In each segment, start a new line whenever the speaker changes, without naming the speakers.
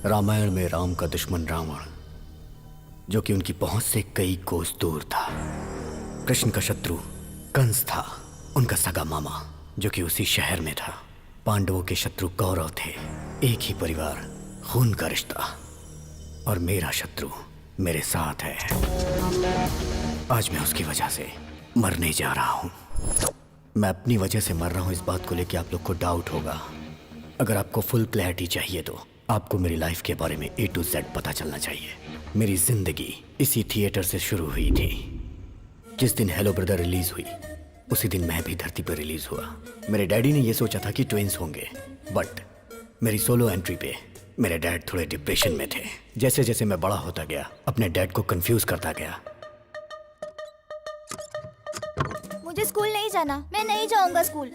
रामायण में राम का दुश्मन रावण, जो कि उनकी पहुंच से कई कोस दूर था। कृष्ण का शत्रु कंस था, उनका सगा मामा, जो कि उसी शहर में था। पांडवों के शत्रु कौरव थे, एक ही परिवार, खून का रिश्ता। और मेरा शत्रु मेरे साथ है। आज मैं उसकी वजह से मरने जा रहा हूं। मैं अपनी वजह से मर रहा हूं, इस बात को लेकर आप लोग को डाउट होगा। अगर आपको फुल क्लैरिटी चाहिए तो आपको मेरी लाइफ के बारे में A to Z पता चलना चाहिए। मेरी जिंदगी इसी थिएटर से शुरू हुई थी। जिस दिन हेलो ब्रदर रिलीज हुई, उसी दिन मैं भी धरती पर रिलीज हुआ। मेरे डैडी ने यह सोचा था कि ट्विंस होंगे, बट मेरी सोलो एंट्री पे मेरे डैड थोड़े डिप्रेशन में थे। जैसे जैसे मैं बड़ा होता गया, अपने डैड को कंफ्यूज करता गया।
मुझे स्कूल नहीं जाना, मैं नहीं जाऊंगा स्कूल।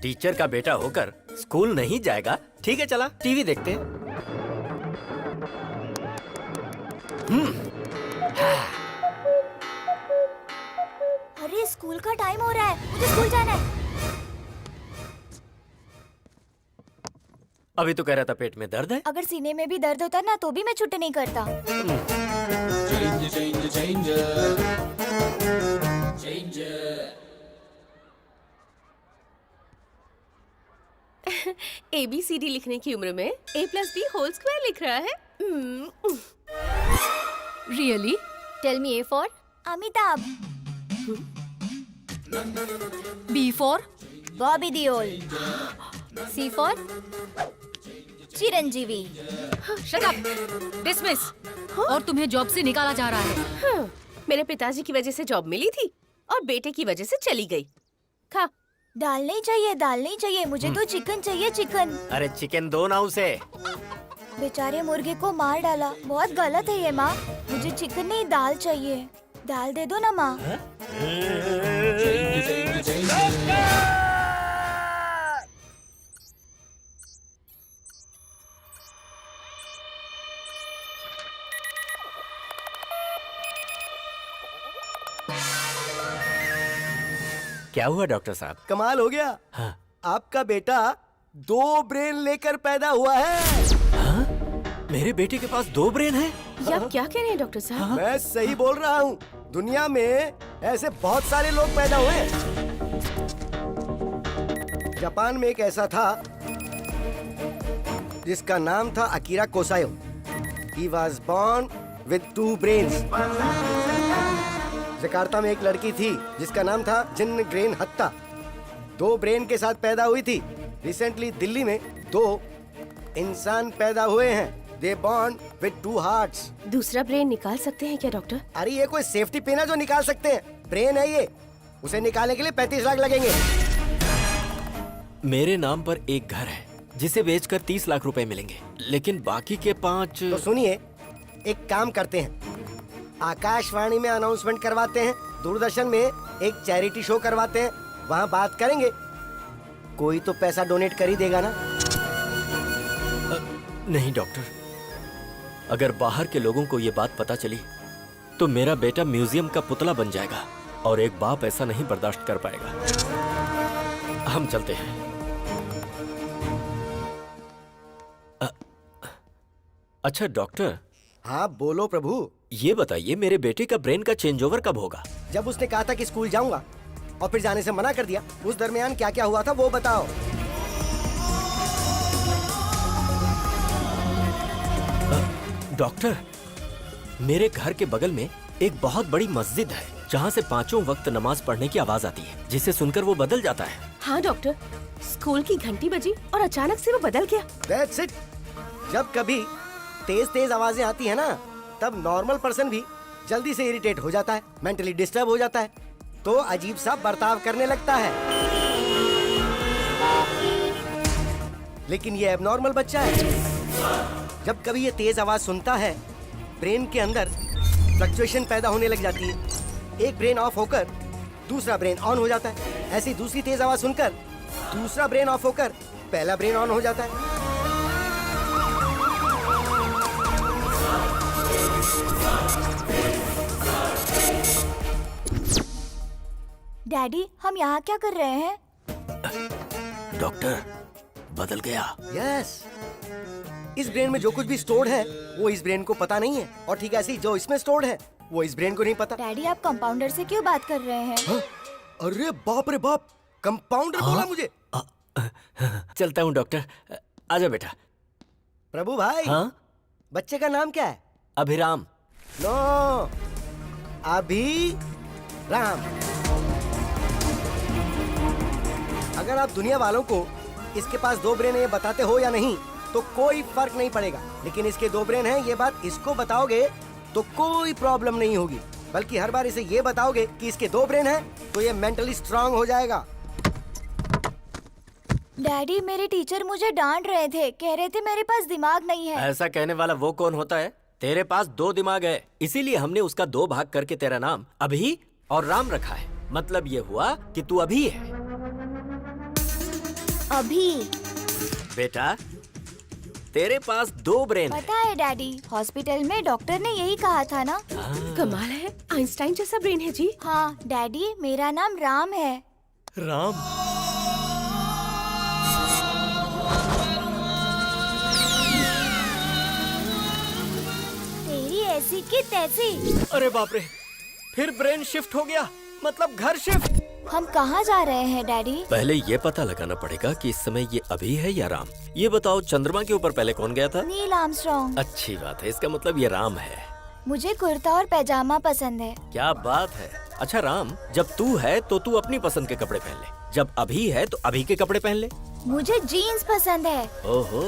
टीचर का बेटा होकर स्कूल नहीं जाएगा? ठीक है, चला टीवी देखते हैं।
अरे स्कूल का टाइम हो रहा है, मुझे स्कूल जाना है।
अभी तो कह रहा था पेट में दर्द है।
अगर सीने में भी दर्द होता ना तो भी मैं छुट्टी नहीं करता।
ABCD लिखने की उम्र में A+B होल स्क्वायर लिख रहा है। Really?
Tell me A for Amitabh,
B for
Bobby Deol, C for Chiranjeevi.
Shut up, dismiss. और तुम्हें जॉब से निकाला जा रहा है। मेरे पिताजी की वजह से जॉब मिली थी और बेटे की वजह से चली गई। खा।
दाल नहीं चाहिए, दाल नहीं चाहिए, मुझे तो चिकन चाहिए, चिकन।
अरे चिकन दो ना उसे।
बेचारे मुर्गे को मार डाला, बहुत गलत है ये माँ। मुझे चिकन नहीं, दाल चाहिए। दाल दे दो ना माँ।
क्या हुआ डॉक्टर साहब?
कमाल हो गया।
हाँ।
आपका बेटा 2 ब्रेन लेकर पैदा हुआ है।
हाँ? मेरे बेटे के पास 2 ब्रेन है?
ये आप क्या कह रहे हैं डॉक्टर साहब?
मैं सही बोल रहा हूँ। दुनिया में ऐसे बहुत सारे लोग पैदा हुए हैं। जापान में एक ऐसा था जिसका नाम था Akira Kosayo. He was born with 2 brains. Jakarta में एक लड़की थी जिसका नाम था जिन ग्रेन हत्ता, 2 ब्रेन के साथ पैदा हुई थी। रिसेंटली दिल्ली में 2 इंसान पैदा हुए हैं। They born with 2 hearts.
दूसरा ब्रेन निकाल सकते हैं क्या डॉक्टर?
अरे ये कोई सेफ्टी पिन है जो निकाल सकते हैं? ब्रेन है ये, उसे निकालने के लिए 35 लाख लगेंगे।
मेरे नाम पर एक घर है जिसे बेचकर 30 लाख रुपए मिलेंगे, लेकिन बाकी के 5।
तो सुनिए, एक काम करते हैं, आकाशवाणी में अनाउंसमेंट करवाते हैं, दूरदर्शन में एक चैरिटी शो करवाते हैं, वहाँ बात करेंगे। कोई तो पैसा डोनेट कर ही देगा ना।
नहीं डॉक्टर, अगर बाहर के लोगों को ये बात पता चली तो मेरा बेटा म्यूजियम का पुतला बन जाएगा और एक बाप ऐसा नहीं बर्दाश्त कर पाएगा। हम चलते हैं। अच्छा डॉक्टर।
हाँ बोलो प्रभु।
ये बताइए, मेरे बेटे का ब्रेन का चेंज ओवर कब होगा?
जब उसने कहा था कि स्कूल जाऊंगा और फिर जाने से मना कर दिया, उस दरमियान क्या क्या हुआ था वो बताओ।
डॉक्टर, मेरे घर के बगल में एक बहुत बड़ी मस्जिद है जहाँ से 5 वक्त नमाज पढ़ने की आवाज आती है, जिसे सुनकर वो बदल जाता है।
हाँ डॉक्टर, स्कूल की घंटी बजी और अचानक से वो बदल गया।
That's it. जब कभी तेज तेज आवाजें आती है ना, तब नॉर्मल पर्सन भी जल्दी से इरिटेट हो जाता है, मेंटली डिस्टर्ब हो जाता है, तो अजीब सा बर्ताव करने लगता है। लेकिन ये एबनॉर्मल बच्चा है। जब कभी ये तेज आवाज सुनता है, ब्रेन के अंदर फ्लक्चुएशन पैदा होने लग जाती है। एक ब्रेन ऑफ होकर दूसरा ब्रेन ऑन हो जाता है। ऐसी दूसरी तेज आवाज सुनकर दूसरा ब्रेन ऑफ होकर पहला ब्रेन ऑन हो जाता है।
डैडी, हम यहाँ क्या कर रहे हैं?
डॉक्टर, बदल गया।
यस, इस ब्रेन में जो कुछ भी स्टोर्ड है वो इस ब्रेन को पता नहीं है, और ठीक ऐसे ही जो इसमें स्टोर्ड है वो इस ब्रेन को नहीं पता।
डैडी आप कंपाउंडर से क्यों बात कर रहे हैं?
हाँ? अरे बाप रे बाप, कंपाउंडर बोला मुझे।
चलता हूँ डॉक्टर। आजा बेटा।
प्रभु भाई,
हाँ?
बच्चे का नाम क्या है?
अभिराम।
नो, अभी राम। अगर आप दुनिया वालों को इसके पास 2 ब्रेन है ये बताते हो या नहीं तो कोई फर्क नहीं पड़ेगा, लेकिन इसके 2 ब्रेन हैं ये बात इसको बताओगे तो कोई प्रॉब्लम नहीं होगी, बल्कि हर बार इसे ये बताओगे कि इसके 2 ब्रेन हैं तो ये मेंटली स्ट्रांग हो जाएगा।
डैडी मेरे टीचर मुझे डांट रहे थे, कह रहे थे मेरे पास दिमाग नहीं है।
ऐसा कहने वाला वो कौन होता है? तेरे पास 2 दिमाग है, इसीलिए हमने उसका 2 भाग करके तेरा नाम अभी और राम रखा है। मतलब ये हुआ कि तू अभी है।
अभी?
बेटा तेरे पास 2 ब्रेन है।
पता है डैडी, हॉस्पिटल में डॉक्टर ने यही कहा था ना।
कमाल है, आइंस्टाइन जैसा ब्रेन है जी।
हाँ डैडी, मेरा नाम राम है।
राम?
तेरी ऐसी की तैसी।
अरे बाप रे, फिर ब्रेन शिफ्ट हो गया, मतलब घर शिफ्ट।
हम कहाँ जा रहे हैं डैडी?
पहले ये पता लगाना पड़ेगा कि इस समय ये अभी है या राम। ये बताओ, चंद्रमा के ऊपर पहले कौन गया था?
Neil Armstrong.
अच्छी बात है, इसका मतलब ये राम है।
मुझे कुर्ता और पैजामा पसंद है।
क्या बात है। अच्छा राम, जब तू है तो तू अपनी पसंद के कपड़े पहन ले, जब अभी है तो अभी के कपड़े पहन ले।
मुझे जीन्स पसंद है।
ओहो,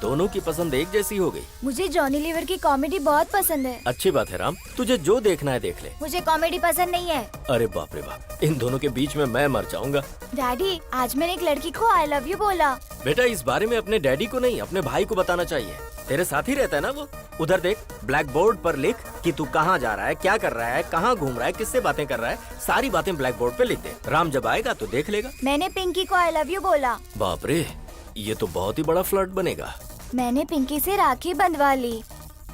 दोनों की पसंद एक जैसी हो गई।
मुझे जॉनी लीवर की कॉमेडी बहुत पसंद है।
अच्छी बात है राम, तुझे जो देखना है देख ले।
मुझे कॉमेडी पसंद नहीं है।
अरे बाप रे बाप, इन दोनों के बीच में मैं मर जाऊंगा।
डैडी आज मैंने एक लड़की को आई लव यू बोला।
बेटा इस बारे में अपने डैडी को नहीं, अपने भाई को बताना चाहिए। तेरे साथ ही रहता है ना वो। उधर देख, ब्लैक बोर्ड पर लिख कि तू कहाँ जा रहा है, क्या कर रहा है, कहाँ घूम रहा है, किससे बातें कर रहा है, सारी बातें ब्लैक बोर्ड पे लिख दे। राम जब आएगा तो देख लेगा।
मैंने पिंकी को आई लव यू बोला।
बाप रे, ये तो बहुत ही बड़ा फ्लर्ट बनेगा।
मैंने पिंकी से राखी बंधवा ली।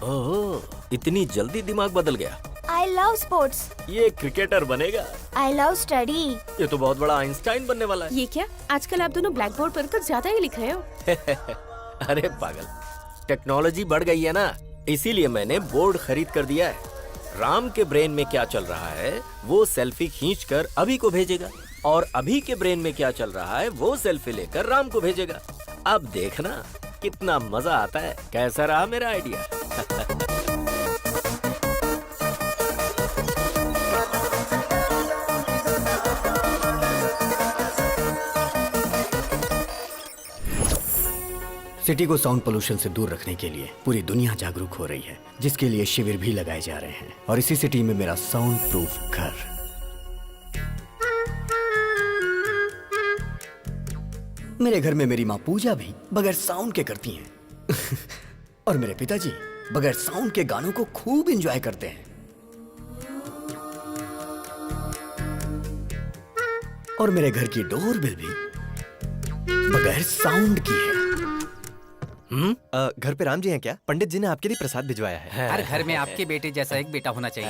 ओह, इतनी जल्दी दिमाग बदल गया।
I love sports.
ये क्रिकेटर बनेगा।
I love study.
ये तो बहुत बड़ा आइंस्टाइन बनने वाला है।
ये क्या, आजकल आप दोनों ब्लैक बोर्ड पर तो ज्यादा ही लिख रहे हो।
अरे पागल, टेक्नोलॉजी बढ़ गई है ना, इसीलिए मैंने बोर्ड खरीद कर दिया है। राम के ब्रेन में क्या चल रहा है वो सेल्फी खींचकर अभी को भेजेगा, और अभी के ब्रेन में क्या चल रहा है वो सेल्फी लेकर राम को भेजेगा। अब देखना कितना मजा आता है। कैसा रहा मेरा आइडिया?
सिटी को साउंड पोल्यूशन से दूर रखने के लिए पूरी दुनिया जागरूक हो रही है, जिसके लिए शिविर भी लगाए जा रहे हैं। और इसी सिटी में मेरा साउंड प्रूफ घर। मेरे घर में मेरी माँ पूजा भी बगैर साउंड के करती हैं। और मेरे पिताजी बगैर साउंड के गानों को खूब एंजॉय करते हैं। और मेरे घर की डोरबेल भी बगैर साउंड की है।
घर पे राम जी हैं क्या? पंडित जी ने आपके लिए प्रसाद भिजवाया है।
हर घर में आपके बेटे जैसा एक बेटा होना चाहिए।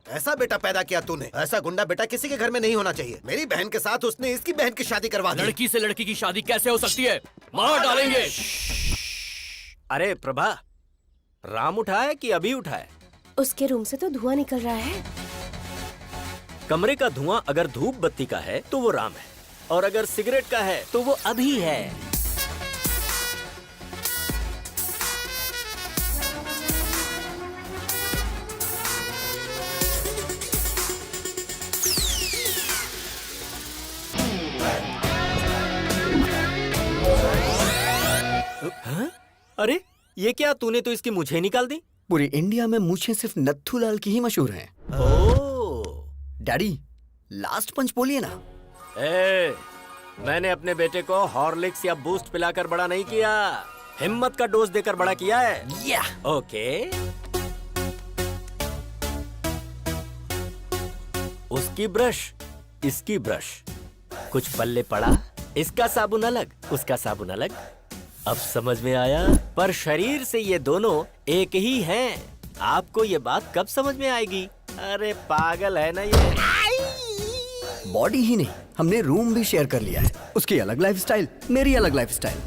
ऐसा बेटा पैदा किया तूने, ऐसा गुंडा बेटा किसी के घर में नहीं होना चाहिए। मेरी बहन के साथ उसने इसकी बहन की शादी करवा दी।
लड़की से लड़की की शादी कैसे हो सकती है? मार डालेंगे।
अरे प्रभा, राम उठाए कि अभी उठाए?
उसके रूम से तो धुआं निकल रहा है।
कमरे का धुआं अगर धूप बत्ती का है तो वो राम है, और अगर सिगरेट का है तो वो अभी है। हाँ? अरे ये क्या, तूने तो इसकी मूछें निकाल दी।
पूरी इंडिया में मूछें सिर्फ नत्थूलाल की ही मशहूर हैं।
ओह,
डैडी लास्ट पंच बोलिए ना।
मैंने अपने बेटे को हॉर्लिक्स या बूस्ट पिलाकर बड़ा नहीं किया, हिम्मत का डोज देकर बड़ा किया है।
या
ओके, उसकी ब्रश, इसकी ब्रश, कुछ पल्ले पड़ा, इसका साबुन अलग, उसका साबुन अलग। अब समझ में आया? पर शरीर से ये दोनों एक ही हैं। आपको ये बात कब समझ में आएगी? अरे पागल है ना ये।
बॉडी ही नहीं, हमने रूम भी शेयर कर लिया है। उसकी अलग लाइफस्टाइल, मेरी अलग लाइफस्टाइल।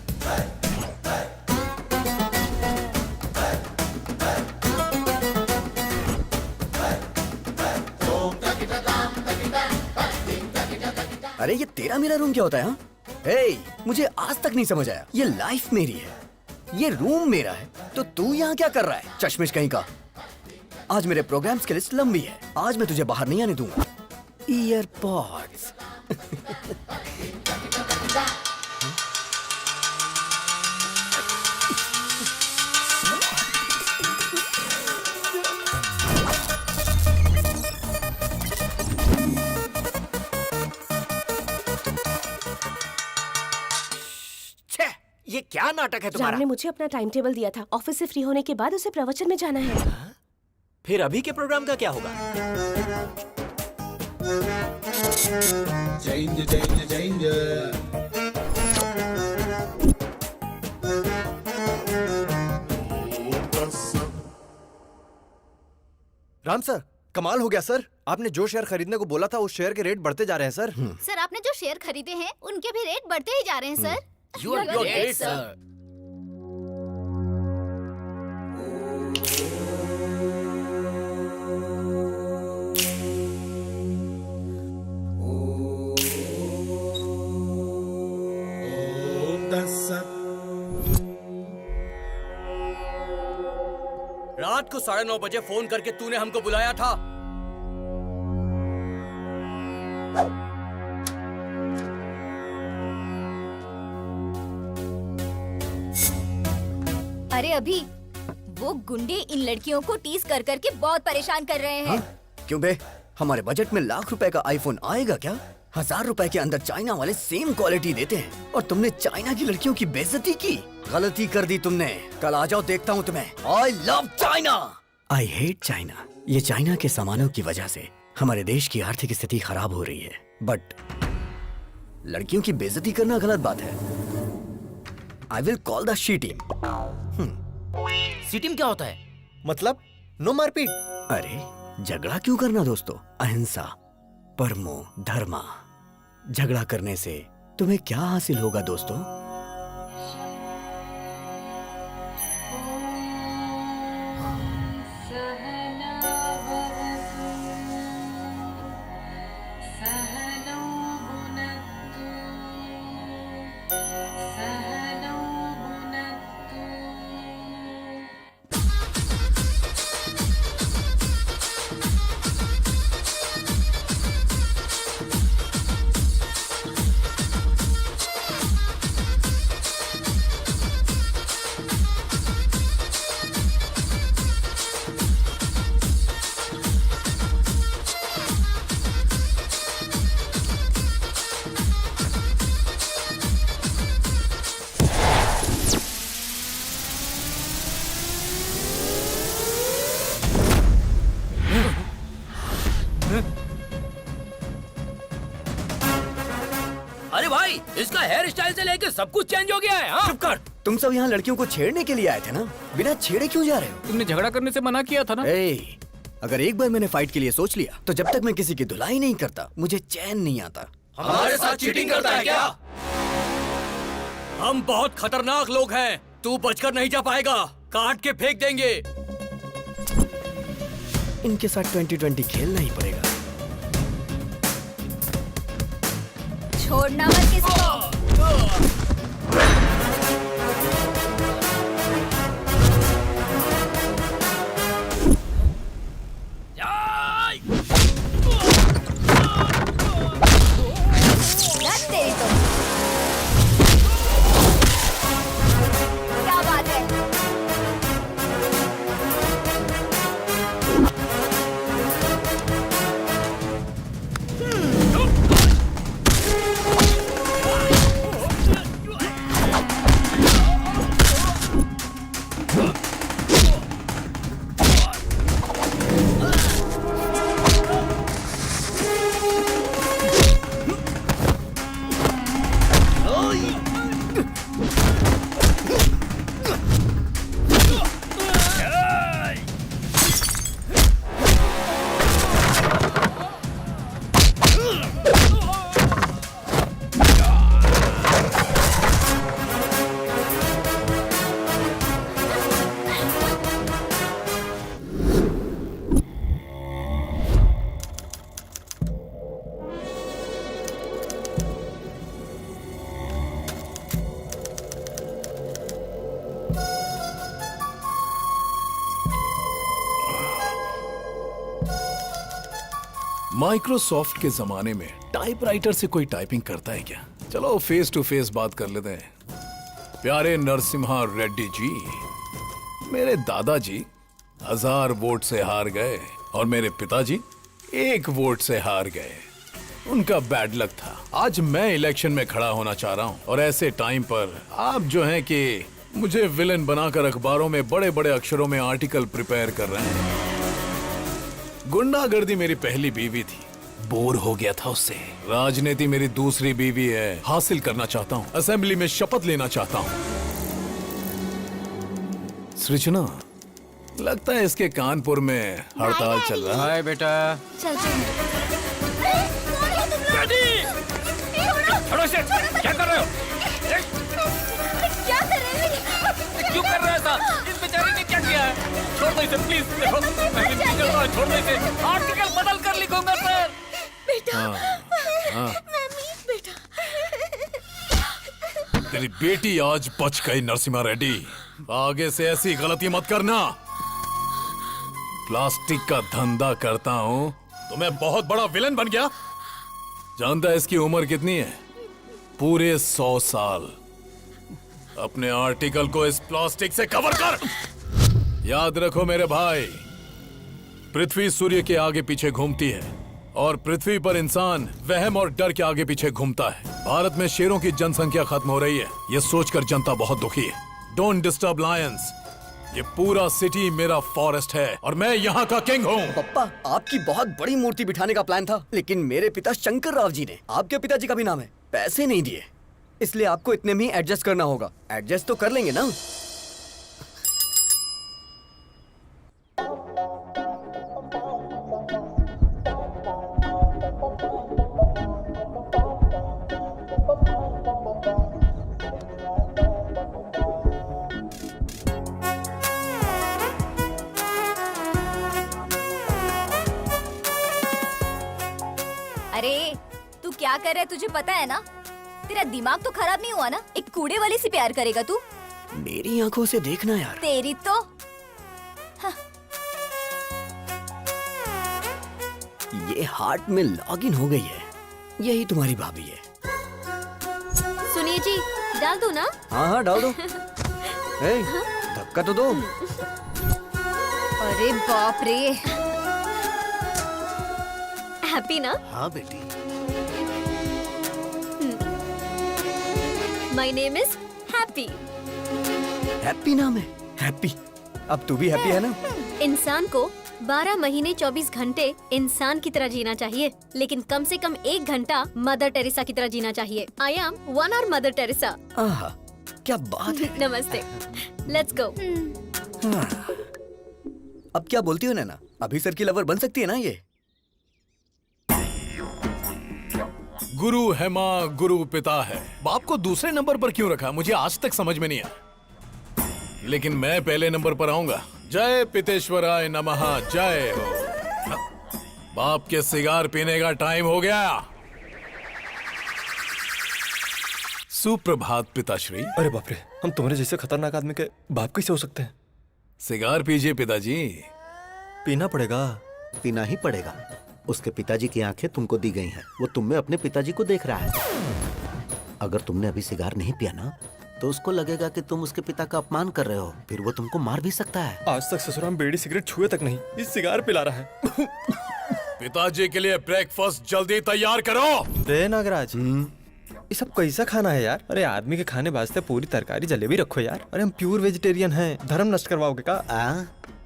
अरे ये तेरा मेरा रूम क्या होता है? हाँ? हे, मुझे आज तक नहीं समझ आया। ये लाइफ मेरी है, ये रूम मेरा है, तो तू यहाँ क्या कर रहा है? चश्मिश कहीं का। आज मेरे प्रोग्राम्स की लिस्ट लंबी है, आज मैं तुझे बाहर नहीं आने दूंगा। ईयरपॉड्स।
ये क्या नाटक है तुम्हारा?
राम ने मुझे अपना टाइम टेबल दिया था। ऑफिस से फ्री होने के बाद उसे प्रवचन में जाना है।
फिर अभी के प्रोग्राम का क्या होगा?
राम सर, कमाल हो गया सर। आपने जो शेयर खरीदने को बोला था उस शेयर के रेट बढ़ते जा रहे हैं सर।
सर आपने जो शेयर खरीदे हैं उनके भी रेट बढ़ते ही जा रहे हैं sir.
You are great, sir. रात को 9:30 बजे फोन करके तूने हमको बुलाया था।
अरे अभी वो गुंडे इन लड़कियों को टीज कर करके बहुत परेशान कर रहे हैं।
क्यों बे? हमारे बजट में लाख रुपए का आईफोन आएगा क्या? 1000 रुपए के अंदर चाइना वाले सेम क्वालिटी देते हैं और तुमने चाइना की लड़कियों की बेइज्जती की। गलती कर दी तुमने। कल आ जाओ, देखता हूँ तुम्हें। I love China. I hate China. ये चाइना के सामानों की वजह से हमारे देश की आर्थिक स्थिति खराब हो रही है, बट लड़कियों की बेइज्जती करना गलत बात है। I will call the she team.
C team क्या होता है?
मतलब नो मारपीट।
अरे झगड़ा क्यों करना दोस्तों? अहिंसा, परमो धर्मा। झगड़ा करने से तुम्हें क्या हासिल होगा दोस्तों?
अरे भाई, इसका हेयर स्टाइल से लेके सब कुछ चेंज हो गया है। हाँ?
चुप कर। तुम सब यहाँ लड़कियों को छेड़ने के लिए आए थे ना? बिना छेड़े क्यों जा रहे हो?
तुमने झगड़ा करने से मना किया था ना?
ए, अगर एक बार मैंने फाइट के लिए सोच लिया तो जब तक मैं किसी की धुलाई नहीं करता मुझे चैन नहीं आता।
हमारे साथ चीटिंग करता है क्या? हम बहुत खतरनाक लोग हैं, तू बचकर नहीं जा पाएगा। काट के फेंक देंगे।
इनके साथ 2020 खेलना ही पड़ेगा।
छोड़ना मत किसी को। लग तेरी तो। क्या बात है?
माइक्रोसॉफ्ट के जमाने में टाइपराइटर से कोई टाइपिंग करता है क्या? चलो फेस टू फेस बात कर लेते हैं। प्यारे नरसिम्हा रेड्डी जी, मेरे दादाजी 1000 वोट से हार गए और मेरे पिताजी 1 वोट से हार गए। उनका बैड लक था। आज मैं इलेक्शन में खड़ा होना चाह रहा हूं और ऐसे टाइम पर आप जो हैं कि मुझे विलन बनाकर अखबारों में बड़े बड़े अक्षरों में आर्टिकल प्रिपेयर कर रहे हैं। गुंडागर्दी मेरी पहली बीवी थी, बोर हो गया था उससे। राजनीति मेरी दूसरी बीवी है, हासिल करना चाहता हूँ। असेंबली में शपथ लेना चाहता हूँ। सृजना, लगता है इसके कानपुर में हड़ताल चल रहा है।
हाय बेटा।
चल
छोड़ो इसे, क्या कर रहे हो?
क्या कर रहे हो?
क्यों कर रहे हो ऐसा? इस बेचारे ने क्या किया है? छोड़ दो इसे प्लीज। देखो मैं विनती कर रहा हूं, छोड़ दो इसे। आर्टिकल बदल कर लिखूंगा सर।
बेटा,
मम्मी,
बेटा।
तेरी बेटी आज बच गई नरसिम्हा रेड्डी। आगे से ऐसी गलती मत करना। प्लास्टिक का धंधा करता हूँ तो मैं बहुत बड़ा विलन बन गया। जानता है इसकी उम्र कितनी है? पूरे 100 साल। अपने आर्टिकल को इस प्लास्टिक से कवर कर। याद रखो मेरे भाई, पृथ्वी सूर्य के आगे पीछे घूमती है और पृथ्वी पर इंसान वहम और डर के आगे पीछे घूमता है। भारत में शेरों की जनसंख्या खत्म हो रही है, यह सोचकर जनता बहुत दुखी है। Don't disturb Lions. ये पूरा सिटी मेरा फॉरेस्ट है और मैं यहाँ का किंग हूँ।
पप्पा, आपकी बहुत बड़ी मूर्ति बिठाने का प्लान था, लेकिन मेरे पिता शंकर राव जी ने, आपके पिताजी का भी नाम है, पैसे नहीं दिए। इसलिए आपको इतने में ही एडजस्ट करना होगा। एडजस्ट तो कर लेंगे ना?
अरे तू क्या कर रहा है, तुझे पता है ना? तेरा दिमाग तो खराब नहीं हुआ ना? एक कूड़े वाले से प्यार करेगा तू?
मेरी आंखों से देखना यार।
तेरी तो
ये हार्ट में लॉगिन हो गई है। यही तुम्हारी भाभी है।
सुनिए जी, डाल दूं ना?
हाँ हाँ डाल दो। ए, धक्का तो दो।
अरे बाप रे।
हैप्पी ना?
हाँ बेटी।
My name is happy.
Happy नाम है? हैप्पी। अब तू भी हैप्पी है ना?
इंसान को 12 महीने 24 घंटे इंसान की तरह जीना चाहिए, लेकिन कम से कम 1 घंटा मदर टेरेसा की तरह जीना चाहिए। I am 1 hour mother Teresa.
आहा, क्या बात है।
नमस्ते। Let's go.
अब क्या बोलती हो नैना? अभी सर की लवर बन सकती है ना ये?
गुरु है माँ, गुरु पिता है। बाप को दूसरे नंबर पर क्यों रखा, मुझे आज तक समझ में नहीं आया। लेकिन मैं पहले नंबर पर आऊंगा। जय पितेश्वराय नमः, जय हो। बाप के सिगार पीने का टाइम हो गया। सुप्रभात पिताश्री।
अरे बाप रे, हम तुम्हारे जैसे खतरनाक आदमी के बाप कैसे हो सकते हैं?
सिगार पीजिए पिताजी।
पीना पड़ेगा।
पीना ही पड़ेगा। उसके पिताजी की आंखें तुमको दी गई हैं। वो तुम में अपने पिताजी को देख रहा है। अगर तुमने अभी सिगार नहीं पिया ना, तो उसको लगेगा कि तुम उसके पिता का अपमान कर रहे हो। फिर वो तुमको मार भी सकता है।
आज तक ससुराल में बीड़ी सिगरेट छुए तक नहीं, इस सिगार पिला रहा है।
पिताजी के लिए ब्रेकफास्ट जल्दी तैयार करो।
रे नागराज, ये सब कैसा खाना है यार? अरे आदमी के खाने वास्ते पूरी तरकारी जलेबी रखो यार। अरे हम प्योर वेजिटेरियन हैं, धर्म नष्ट करवाओगे का?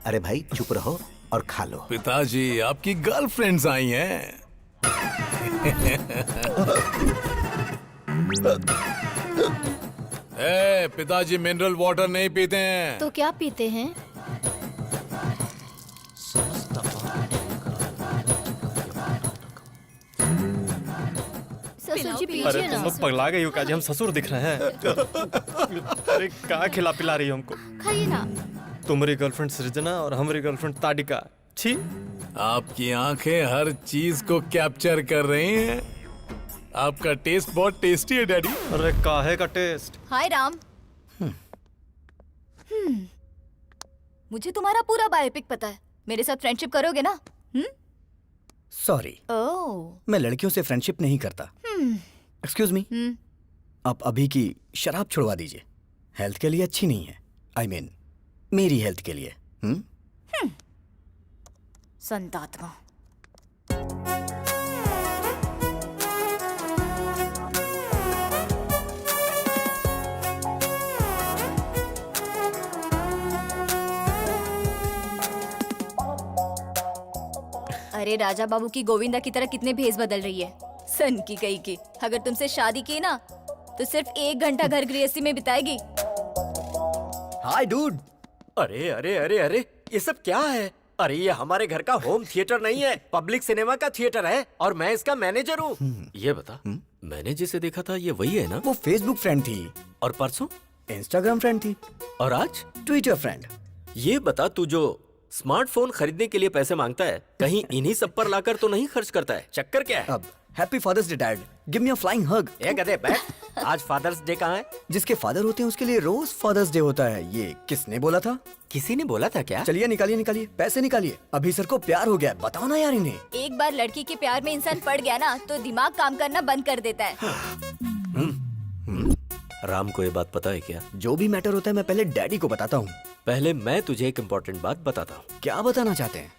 अरे भाई चुप रहो और खा लो।
पिताजी, आपकी गर्लफ्रेंड्स आई हैं। पिताजी मिनरल वाटर नहीं पीते हैं।
तो क्या पीते हैं? ससुर जी
अरे
पीजिए
तुम
ना।
लोग पगला गई हो काजी, हम ससुर दिख रहे हैं। अरे क्या खिला पिला रही हो हमको?
खाइए ना।
तुम्हारी गर्लफ्रेंड सृजना और हमारी गर्लफ्रेंड ताडिका। छी।
आपकी आंखें हर चीज को कैप्चर कर रही हैं। आपका टेस्ट बहुत टेस्टी है डैडी।
अरे काहे का टेस्ट?
हाय राम। मुझे तुम्हारा पूरा बायोपिक पता है। मेरे साथ फ्रेंडशिप करोगे ना?
सॉरी,
ओह
मैं लड़कियों से फ्रेंडशिप नहीं करता। एक्सक्यूज मी, आप अभी की शराब छुड़वा दीजिए, हेल्थ के लिए अच्छी नहीं है। आई मीन मेरी हेल्थ के लिए।
संतात्मा। अरे राजा बाबू की गोविंदा की तरह कितने भेस बदल रही है, सन की गई की। अगर तुमसे शादी की ना तो सिर्फ 1 घंटा घर गृहस्थी में बिताएगी।
हाय डूड।
अरे अरे अरे अरे, ये सब क्या है? अरे ये हमारे घर का होम थिएटर नहीं है, पब्लिक सिनेमा का थिएटर है और मैं इसका मैनेजर हूँ। ये बता, मैंने जिसे देखा था ये वही है ना?
वो फेसबुक फ्रेंड थी
और परसों
इंस्टाग्राम फ्रेंड थी
और आज
ट्विटर फ्रेंड।
ये बता, तू जो स्मार्टफोन खरीदने के लिए पैसे मांगता है, कहीं इन्हीं सब पर लाकर तो नहीं खर्च करता है? चक्कर क्या है?
अब happy father's day dad, give me a flying hug.
ए गधे बैठ, आज फादर्स डे कहाँ है?
जिसके फादर होते हैं उसके लिए रोज फादर्स डे होता है। ये किसने बोला था?
किसी ने बोला था क्या?
चलिए निकालिए निकालिए, पैसे निकालिए। अभी सर को प्यार हो गया, बताओ ना यार इन्हें।
एक बार लड़की के प्यार में इंसान पड़ गया ना तो दिमाग काम करना बंद कर देता है।
राम को ये बात पता है क्या?
जो भी मैटर होता है मैं पहले डैडी को बताता हूँ।
पहले मैं तुझे एक इम्पोर्टेंट बात बताता हूँ।
क्या बताना चाहते हैं?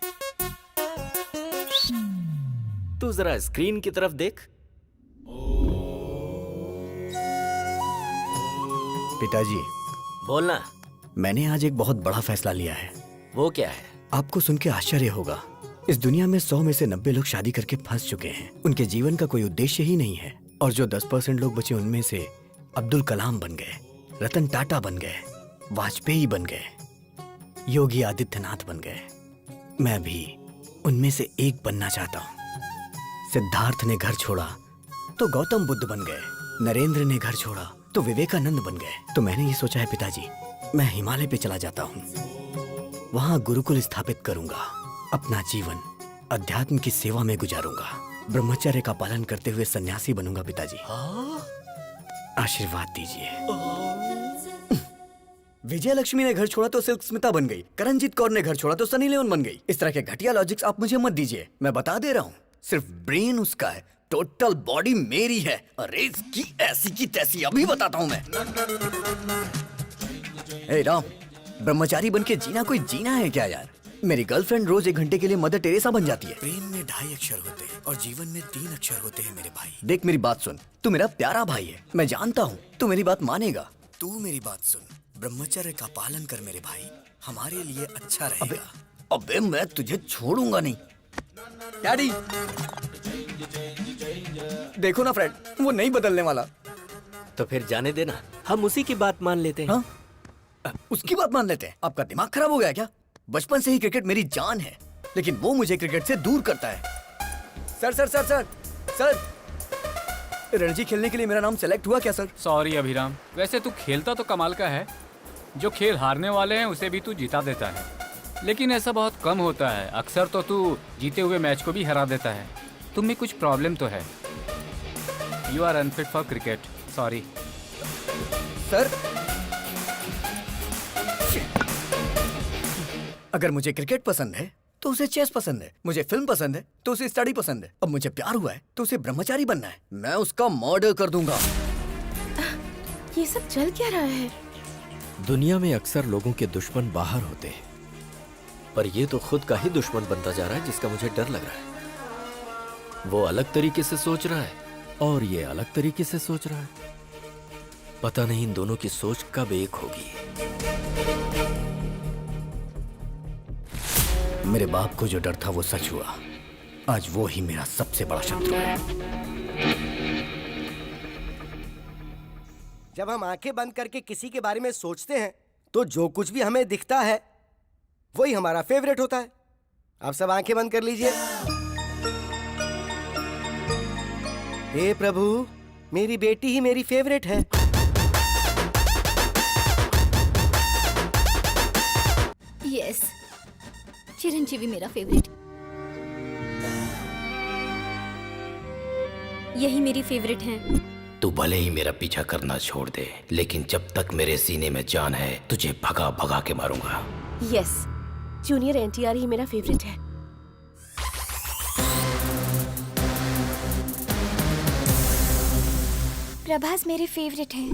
तू जरा स्क्रीन की तरफ देख।
पिताजी,
बोलना।
मैंने आज एक बहुत बड़ा फैसला लिया है।
वो क्या है?
आपको सुन के आश्चर्य होगा, इस दुनिया में 100 में से 90 लोग शादी करके फंस चुके हैं। उनके जीवन का कोई उद्देश्य ही नहीं है। और जो 10% लोग बचे उनमें से अब्दुल कलाम बन गए, रतन टाटा बन गए, वाजपेयी बन गए, योगी आदित्यनाथ बन गए। मैं भी उनमें से एक बनना चाहता हूँ। सिद्धार्थ ने घर छोड़ा तो गौतम बुद्ध बन गए, नरेंद्र ने घर छोड़ा तो विवेकानंद बन गए। तो मैंने ये सोचा है पिताजी, मैं हिमालय पे चला जाता हूँ, वहां गुरुकुल स्थापित करूंगा, अपना जीवन अध्यात्म की सेवा में गुजारूंगा, ब्रह्मचर्य का पालन करते हुए सन्यासी बनूंगा। पिताजी आशीर्वाद दीजिए। विजय लक्ष्मी ने घर छोड़ा तो सिल्क स्मिता बन गई, करणजीत कौर ने घर छोड़ा तो सनी लियोन बन गई। इस तरह के घटिया लॉजिक्स आप मुझे मत दीजिए, मैं बता दे रहा हूँ। सिर्फ ब्रेन उसका है, टोटल बॉडी मेरी है। अरे इसकी ऐसी की तैसी अभी बताता हूँ मैं। ए राम, ब्रह्मचारी बन के जीना कोई जीना है क्या यार? मेरी गर्लफ्रेंड रोज 1 घंटे के लिए मदर टेरेसा बन जाती है। प्रेम में 2.5 अक्षर होते हैं और जीवन में 3 अक्षर होते हैं मेरे भाई। देख मेरी बात सुन, तू मेरा प्यारा भाई है, मैं जानता हूँ तू मेरी बात मानेगा। तू मेरी बात सुन, ब्रह्मचर्य का पालन कर मेरे भाई, हमारे लिए अच्छा रहेगा। अबे मैं तुझे छोड़ूंगा नहीं। डैडी देखो ना फ्रेंड, वो नहीं बदलने वाला।
तो फिर जाने देना, हम उसी की बात मान लेते हैं।
हाँ? उसकी बात मान लेते हैं? आपका दिमाग खराब हो गया क्या? बचपन से ही क्रिकेट मेरी जान है, लेकिन वो मुझे क्रिकेट से दूर करता है। Sir sir sir sir sir, Ranji खेलने के लिए मेरा नाम सेलेक्ट हुआ क्या सर?
सॉरी अभिराम, वैसे तू खेलता तो कमाल का है। जो खेल हारने वाले हैं उसे भी तू जिता देता है, लेकिन ऐसा बहुत कम होता है। अक्सर तो तू जीते हुए मैच को भी हरा देता है। तुम में कुछ प्रॉब्लम तो है। You are unfit for cricket, sorry.
Sir अगर मुझे क्रिकेट पसंद है तो उसे चेस पसंद है, मुझे फिल्म पसंद है तो उसे स्टडी पसंद है, अब मुझे प्यार हुआ है तो उसे ब्रह्मचारी बनना है। मैं उसका मर्डर कर दूंगा।
ये सब चल क्या रहा है?
दुनिया में अक्सर लोगों के दुश्मन बाहर होते हैं, पर ये तो खुद का ही दुश्मन बनता जा रहा है, जिसका मुझे डर लग रहा है। वो अलग तरीके से सोच रहा है और ये अलग तरीके से सोच रहा है। पता नहीं इन दोनों की सोच कब एक होगी। मेरे बाप को जो डर था वो सच हुआ। आज वो ही मेरा सबसे बड़ा शत्रु है।
जब हम आंखें बंद करके किसी के बारे में सोचते हैं तो जो कुछ भी हमें दिखता है वही हमारा फेवरेट होता है। आप सब आंखें बंद कर लीजिए। हे प्रभु, मेरी बेटी ही मेरी फेवरेट है।
यस, चिरंजीवी मेरा फेवरेट। यही मेरी फेवरेट है।
तू भले ही मेरा पीछा करना छोड़ दे, लेकिन जब तक मेरे सीने में जान है तुझे भगा भगा के मारूंगा।
यस, जूनियर एनटीआर ही मेरा फेवरेट है।
प्रभास मेरे फेवरेट है।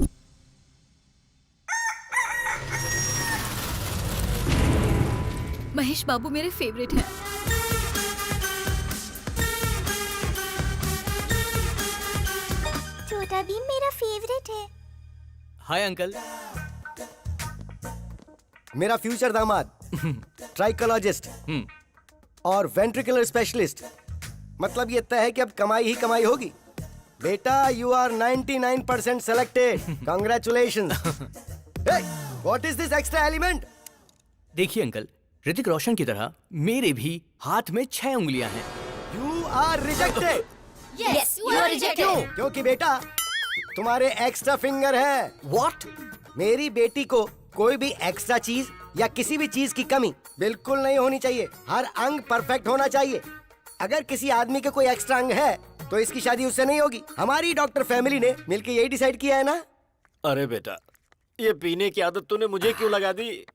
महेश बाबू मेरे फेवरेट है।
छोटा भीम मेरा फेवरेट है।
Hi uncle. मेरा फ्यूचर दामाद ट्राइकोलॉजिस्ट और वेंट्रिकुलर स्पेशलिस्ट। मतलब ये तय है कि अब कमाई ही कमाई होगी। बेटा you are 99% selected. Congratulations. What is this extra element?
देखिए अंकल, ऋतिक रोशन की तरह मेरे भी हाथ में 6 उंगलियां हैं।
You are rejected.
Yes, you are rejected.
क्योंकि बेटा तुम्हारे एक्स्ट्रा फिंगर है।
What?
मेरी बेटी को कोई भी एक्स्ट्रा चीज या किसी भी चीज की कमी बिल्कुल नहीं होनी चाहिए। हर अंग परफेक्ट होना चाहिए। अगर किसी आदमी के कोई एक्स्ट्रा अंग है तो इसकी शादी उससे नहीं होगी। हमारी डॉक्टर फैमिली ने मिलकर यही डिसाइड किया है ना।
अरे बेटा, ये पीने की आदत तूने मुझे क्यों लगा दी?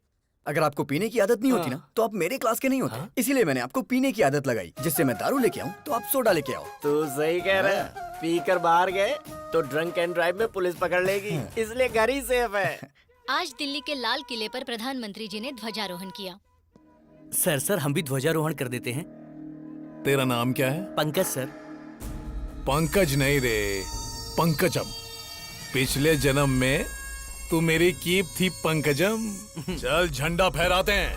अगर आपको पीने की आदत नहीं होती ना तो आप मेरे क्लास के नहीं होते। इसीलिए मैंने आपको पीने की आदत लगाई, जिससे मैं दारू लेके आऊं तो आप सोडा लेके आओ।
तू सही कह रहा है। पीकर बाहर गए तो ड्रंक एंड ड्राइव में पुलिस पकड़ लेगी, इसलिए घर ही सेफ है।
आज दिल्ली के लाल किले पर प्रधानमंत्री जी ने ध्वजारोहण किया।
सर हम भी ध्वजारोहण कर देते हैं।
तेरा नाम क्या है?
पंकज सर।
पंकज नहीं रे, पंकजम। पिछले जन्म में तू मेरी कीप थी पंकजम। चल झंडा फहराते हैं।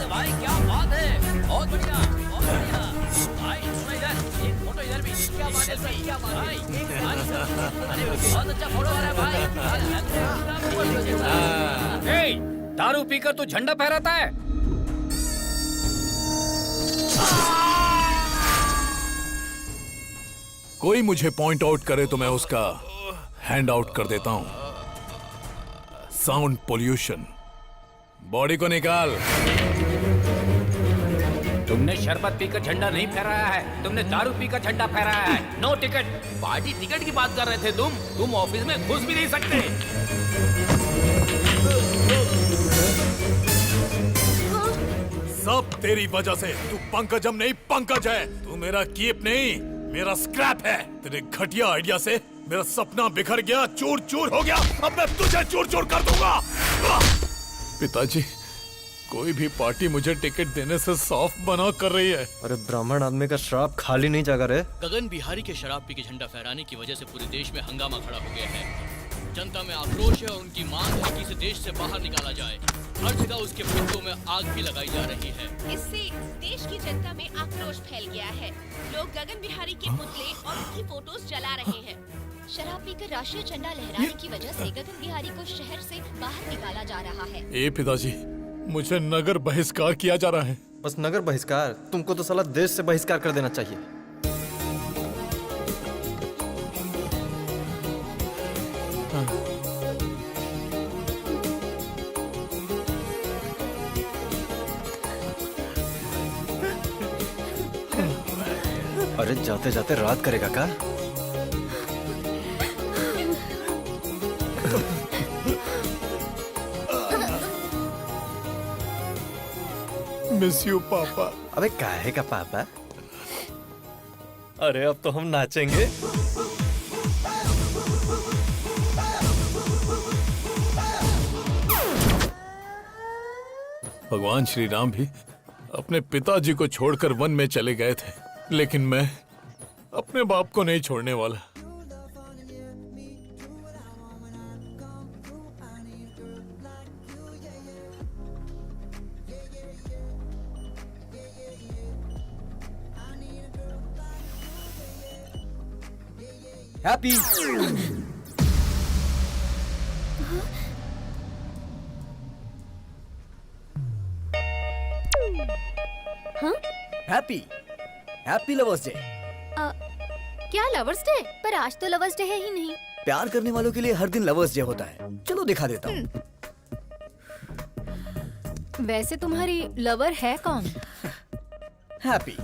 भाई क्या बात है, बहुत बढ़िया, बहुत बढ़िया। भाई सुनो इधर, एक फोटो इधर भी। क्या बात है सर, क्या बात है। अरे बहुत अच्छा फोटो आ रहा है भाई।
दारू पीकर तू झंडा फहराता है?
कोई मुझे पॉइंट आउट करे तो मैं उसका हैंड आउट कर देता हूं। Sound pollution. बॉडी को निकाल।
तुमने शरबत पीकर झंडा नहीं फहराया है, तुमने दारू पीकर झंडा फहराया है। No ticket.
पार्टी टिकट की बात कर रहे थे तुम ऑफिस में घुस भी नहीं सकते।
सब तेरी वजह से। तू पंकजम नहीं, पंकज है। तू मेरा कीप नहीं, मेरा स्क्रैप है। तेरे घटिया आइडिया से मेरा सपना बिखर गया, चूर चूर हो गया। अब मैं तुझे चूर चूर कर दूंगा। पिताजी, कोई भी पार्टी मुझे टिकट देने से साफ मना कर रही है।
अरे ब्राह्मण आदमी का श्राप खाली नहीं जाकर है।
गगन बिहारी के शराब पी के झंडा फहराने की वजह से पूरे देश में हंगामा खड़ा हो गया है। जनता में आक्रोश है और उनकी मांग है कि इसे देश से बाहर निकाला जाए। हर जगह उसके पुतलों में आग भी लगाई जा रही है।
इससे देश की जनता में आक्रोश फैल गया है। लोग गगन बिहारी के पुतले और उनकी फोटोज जला रहे हैं।
शराब पीकर राष्ट्रीय झंडा लहराने की वजह से गगन बिहारी को शहर से बाहर निकाला जा रहा है।
ए पिताजी, मुझे नगर बहिष्कार किया जा रहा है।
बस नगर बहिष्कार? तुमको तो साला देश से बहिष्कार कर देना चाहिए। अरे जाते जाते रात करेगा का?
मिस यू पापा।
अबे काहे का पापा? अरे अब तो हम नाचेंगे।
भगवान श्री राम भी अपने पिताजी को छोड़कर वन में चले गए थे, लेकिन मैं अपने बाप को नहीं छोड़ने वाला।
Happy. Happy happy lovers day.
क्या लवर्स डे? पर आज तो लवर्स डे है ही नहीं।
प्यार करने वालों के लिए हर दिन लवर्स डे होता है। चलो दिखा देता हूँ।
वैसे तुम्हारी लवर है कौन?
हैप्पी।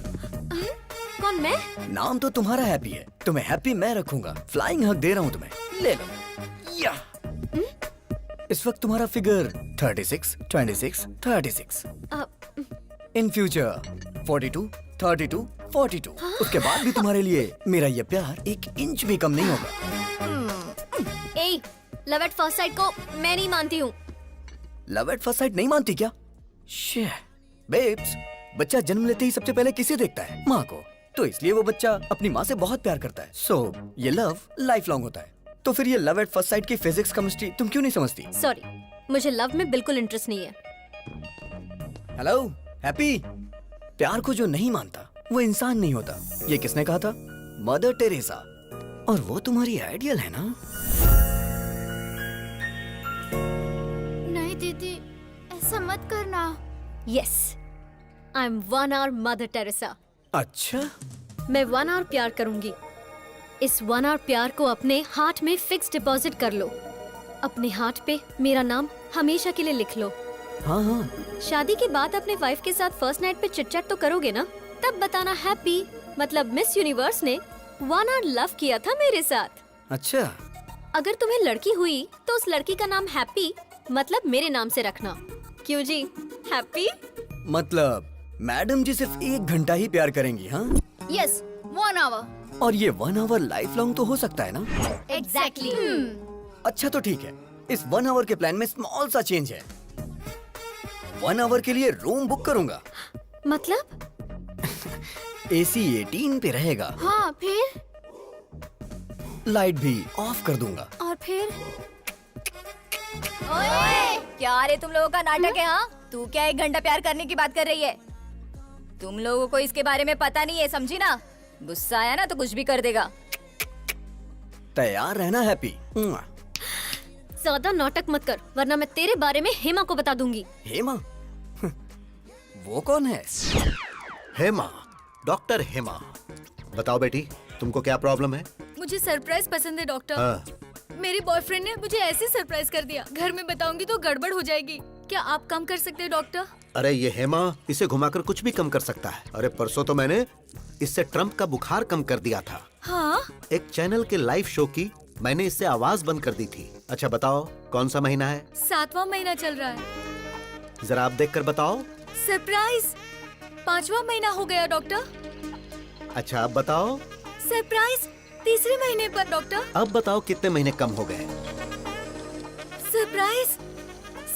कौन, मैं?
नाम तो तुम्हारा हैप्पी है, तुम्हें हैप्पी मैं रखूंगा। फ्लाइंग हग दे रहा हूँ तुम्हें, ले लो। या इस वक्त तुम्हारा फिगर 36, 26, 36। In future 42, 32, 42। उसके बाद भी तुम्हारे लिए मेरा ये प्यार 1 इंच भी कम नहीं होगा।
ए, लव एट फर्स्ट साइट को मैं नहीं मानती हूँ।
लव एट फर्स्ट साइट नहीं मानती क्या? बेब्स, बच्चा जन्म लेते ही सबसे पहले किसे देखता है? माँ को। तो इसलिए वो बच्चा अपनी माँ से बहुत प्यार करता है। सो ये लव लाइफ लॉन्ग होता है। तो फिर ये लव एट फर्स्ट साइट की फिजिक्स केमिस्ट्री तुम क्यों नहीं समझती?
सॉरी, मुझे लव में बिल्कुल इंटरेस्ट नहीं है।
हेलो हैप्पी, प्यार को जो नहीं मानता वो इंसान नहीं होता। ये किसने कहा था? Mother Teresa. और वो तुम्हारी आइडियल है ना?
नहीं दीदी, ऐसा मत करना।
Yes, I am 1 hour mother Teresa.
अच्छा,
मैं 1 hour प्यार करूंगी। इस 1 hour प्यार को अपने हार्ट में फिक्स डिपॉजिट कर लो। अपने हार्ट पे मेरा नाम हमेशा के लिए लिख लो।
हाँ हाँ।
शादी के बाद अपने वाइफ के साथ फर्स्ट नाइट पे चिट-चैट तो करोगे ना? तब बताना हैप्पी मतलब मिस यूनिवर्स ने 1 hour लव किया था मेरे साथ।
अच्छा,
अगर तुम्हें लड़की हुई तो उस लड़की का नाम हैप्पी मतलब मेरे नाम से रखना। क्यों जी, हैप्पी?
मतलब मैडम जी सिर्फ 1 घंटा ही प्यार करेंगी? हाँ
यस, 1 hour।
और ये 1 hour लाइफ लॉन्ग तो हो सकता है ना?
एग्जैक्टली।
अच्छा तो ठीक है, इस 1 hour के प्लान में स्मॉल सा चेंज है। 1 hour के लिए रूम बुक करूंगा।
मतलब?
AC 18 पे रहेगा।
हाँ, फिर?
लाइट भी ऑफ कर दूंगा।
और फिर? ओए, क्या रे तुम लोगों का नाटक है? हाँ, तू क्या 1 घंटा प्यार करने की बात कर रही है? तुम लोगों को इसके बारे में पता नहीं है, समझी ना? गुस्सा आया ना तो कुछ भी कर देगा।
तैयार रहना हैप्पी।
ज्यादा नाटक मत कर, वरना मैं तेरे बारे में हेमा को बता दूंगी।
हेमा? वो कौन है?
हेमा, डॉक्टर हेमा। बताओ बेटी, तुमको क्या प्रॉब्लम है?
मुझे सरप्राइज पसंद है डॉक्टर।
हाँ।
मेरे बॉयफ्रेंड ने मुझे ऐसे सरप्राइज कर दिया, घर में बताऊंगी तो गड़बड़ हो जाएगी। क्या आप कम कर सकते हैं डॉक्टर?
अरे ये हेमा इसे घुमाकर कुछ भी कम कर सकता है। अरे परसों तो मैंने इससे ट्रम्प का बुखार कम कर दिया था।
हाँ?
एक चैनल के लाइव शो की मैंने इससे आवाज बंद कर दी थी। अच्छा बताओ, कौन सा महीना है?
7वां महीना चल रहा है।
जरा आप देखकर बताओ।
सरप्राइज 5वां महीना हो गया डॉक्टर।
अच्छा अब बताओ।
सरप्राइज 3रे महीने पर डॉक्टर।
अब बताओ कितने महीने कम हो गए?
Surprise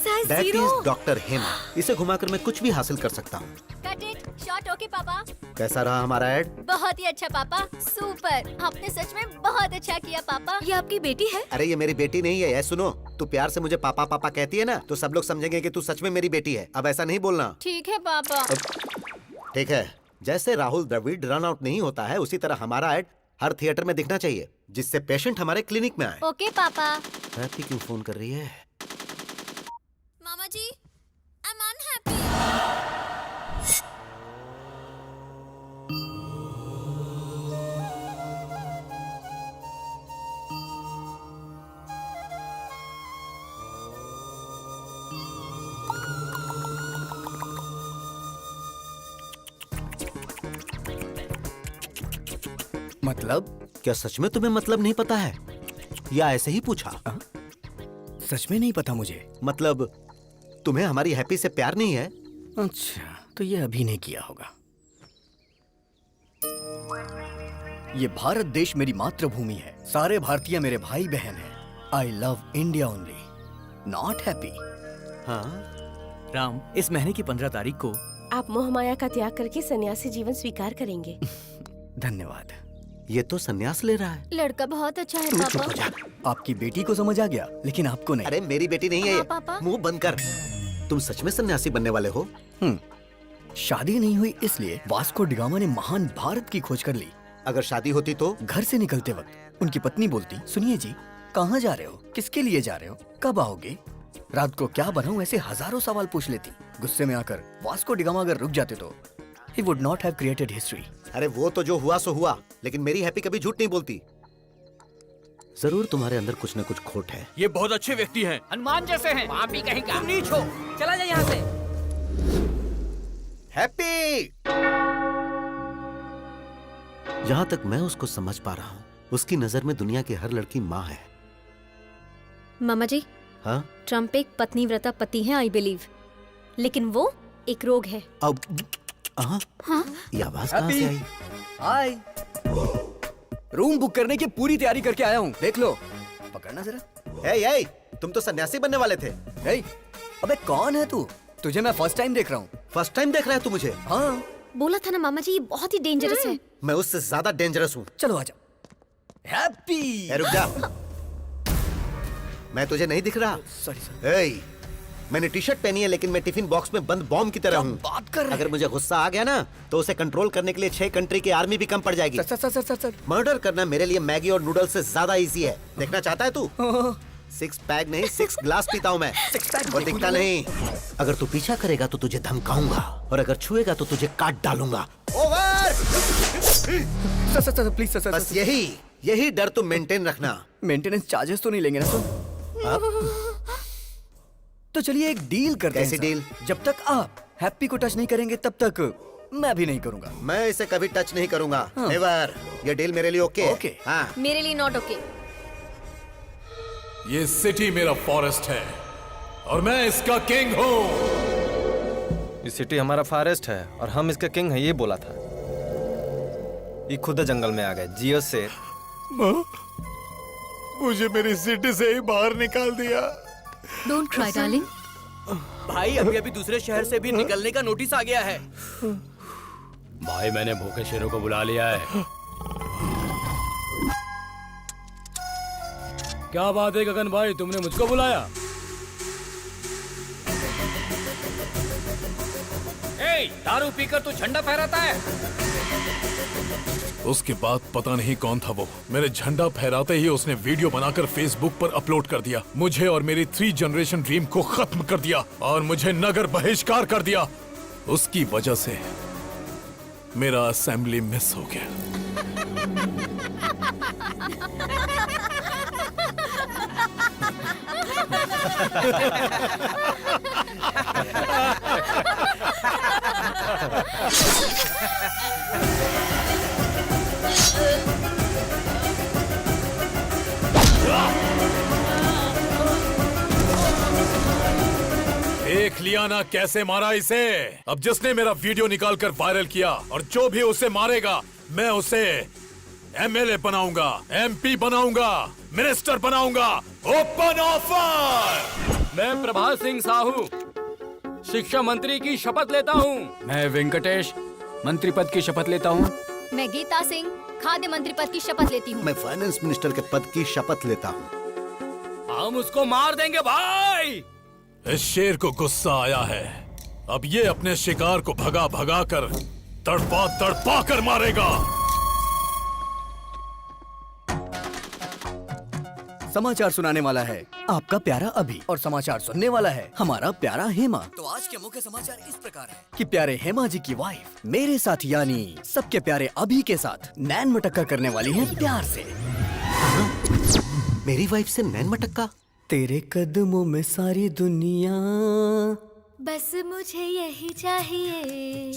size
that
0।
Is doctor Hema. इसे घुमाकर मैं कुछ भी हासिल कर सकता हूँ।
Cut it short. ओके पापा।
कैसा रहा हमारा ऐड?
बहुत ही अच्छा पापा, सुपर। आपने सच में बहुत अच्छा किया पापा। ये आपकी बेटी है?
अरे ये मेरी बेटी नहीं है। सुनो, तू प्यार से मुझे पापा पापा कहती है ना, तो सब लोग समझेंगे कि तू सच में मेरी बेटी है। अब ऐसा नहीं बोलना।
ठीक है पापा।
ठीक है। जैसे राहुल द्रविड़ रन आउट नहीं होता है, उसी तरह हमारा ऐड हर थिएटर में दिखना चाहिए, जिससे पेशेंट हमारे क्लिनिक में आए।
ओके पापा।
हैप्पी क्यों फोन कर रही है?
मामा जी, आई एम अनहैप्पी।
मतलब?
क्या सच में तुम्हें मतलब नहीं पता है या ऐसे ही पूछा?
सच में नहीं पता मुझे।
मतलब तुम्हें हमारी हैप्पी से प्यार नहीं है?
अच्छा, तो ये अभी नहीं किया होगा। ये भारत देश मेरी मातृभूमि है। सारे भारतीय मेरे भाई बहन हैं। I love India only, not happy.
हाँ
राम, इस महीने की 15 तारीख को
आप मोह माया का त्याग करके सन्यासी जीवन स्वीकार करेंगे।
धन्यवाद।
ये तो संन्यास ले रहा है।
लड़का बहुत अच्छा है
तू चुप
पापा।
हो जा।
आपकी बेटी को समझ आ गया, लेकिन आपको नहीं।
अरे मेरी बेटी नहीं है
हाँ,
ये।
पापा।
मुंह बंद कर। तुम सच में सन्यासी बनने वाले हो?
शादी नहीं हुई इसलिए वास्को डिगामा ने महान भारत की खोज कर ली।
अगर शादी होती तो?
घर से निकलते वक्त उनकी पत्नी बोलती, सुनिए जी, कहाँ जा रहे हो, किसके लिए जा रहे हो, कब आओगे, रात को क्या बनाऊं, ऐसे हजारों सवाल पूछ लेती। गुस्से में आकर वास्को डिगामा अगर रुक जाते तो he would not have created history।
अरे वो तो जो हुआ सो हुआ, लेकिन मेरी हैप्पी कभी झूठ नहीं बोलती। जरूर तुम्हारे अंदर कुछ न कुछ खोट है।
ये बहुत अच्छे व्यक्ति हैं,
हनुमान जैसे हैं।
आप भी कहेंगे
तुम नीच हो, चला जा यहाँ से।
हैप्पी! जहाँ तक मैं उसको समझ पा रहा हूँ, उसकी नजर में दुनिया की हर लड़की माँ है।
मामा जी,
हाँ?
ट्रम्प एक पत्नीव्रता पति है आई बिलीव, लेकिन वो एक रोग है।
अब हाँ? ये आवाज कहाँ से आई?
हाय, रूम बुक करने की पूरी तैयारी करके आया हूँ, देख लो। पकड़ना जरा।
ए, तुम तो सन्यासी बनने वाले थे।
अबे कौन है तू? तुझे मैं फर्स्ट टाइम देख रहा हूँ।
फर्स्ट टाइम देख रहा है तू मुझे?
हाँ।
बोला था ना मामा जी, ये बहुत ही डेंजरस है।
मैं उससे ज्यादा डेंजरस हूँ।
चलो आजा। हैप्पी।
रुक जा। मैं तुझे नहीं दिख रहा?
सॉरी।
मैंने टी शर्ट पहनी है, लेकिन मैं टिफिन बॉक्स में बंद बॉम्ब की तरह हूँ।
बात कर रहे
अगर मुझे गुस्सा आ गया ना, तो उसे कंट्रोल करने के लिए 6 कंट्री की आर्मी भी कम पड़ जाएगी।
सर।
मर्डर करना मेरे लिए मैगी और नूडल्स से ज्यादा इजी है। देखना चाहता है तू? 6 पैक नहीं, 6 ग्लास पीता हूँ मैं।
6 पैक
और दिखता नहीं। अगर तू पीछा करेगा तो तुझे धमकाऊंगा, और अगर छुएगा तो तुझे काट डालूंगा। ओवर।
Sir please sir.
बस यही डर तुम मेंटेन रखना।
मेंटेनेंस चार्जेस तो नहीं लेंगे ना सर? तो चलिए एक डील करते हैं।
कैसी डील?
जब तक आप हैप्पी को टच नहीं करेंगे तब तक मैं भी नहीं करूंगा।
मैं इसे कभी टच नहीं करूंगा। नेवर। ये डील मेरे लिए ओके?
ओके।
हाँ।
मेरे लिए नॉट ओके।
ये सिटी मेरा फॉरेस्ट है और मैं इसका किंग हूँ।
ये सिटी हमारा फॉरेस्ट है और हम इसका किंग है, ये बोला था। ये खुद जंगल में आ गए। जियो शेर।
मुझे मेरी सिटी से ही बाहर निकाल दिया।
Don't cry darling.
भाई अभी दूसरे शहर से भी निकलने का नोटिस आ गया है।
भाई मैंने भूखे शेरों को बुला लिया है। क्या बात है गगन भाई, तुमने मुझको बुलाया? दारू पीकर तू झंडा फहराता है?
उसके बाद पता नहीं कौन था वो, मेरे झंडा फहराते ही उसने वीडियो बनाकर फेसबुक पर अपलोड कर दिया। मुझे और मेरी 3 जनरेशन ड्रीम को खत्म कर दिया और मुझे नगर बहिष्कार कर दिया। उसकी वजह से मेरा असेंबली मिस हो गया। देख लिया ना कैसे मारा इसे। अब जिसने मेरा वीडियो निकालकर वायरल किया और जो भी उसे मारेगा, मैं उसे एमएलए बनाऊंगा, एमपी बनाऊंगा, मिनिस्टर बनाऊंगा। Open offer.
मैं प्रभात सिंह साहू शिक्षा मंत्री की शपथ लेता हूँ।
मैं वेंकटेश मंत्री पद की शपथ लेता हूँ।
मैं गीता सिंह खाद्य मंत्री पद की शपथ लेती हूँ।
मैं फाइनेंस मिनिस्टर के पद की शपथ लेता हूँ।
हम उसको मार देंगे भाई।
इस शेर को गुस्सा आया है। अब ये अपने शिकार को भगा भगा कर तड़पा तड़पा कर मारेगा।
समाचार सुनाने वाला है आपका प्यारा अभी और समाचार सुनने वाला है हमारा प्यारा हेमा। तो आज के मुख्य समाचार इस प्रकार है कि प्यारे हेमा जी की वाइफ मेरे साथ यानी सबके प्यारे अभी के साथ नैन मटक्का करने वाली है प्यार से।
मेरी वाइफ से नैन मटक्का?
तेरे कदमों में सारी दुनिया,
बस मुझे यही चाहिए।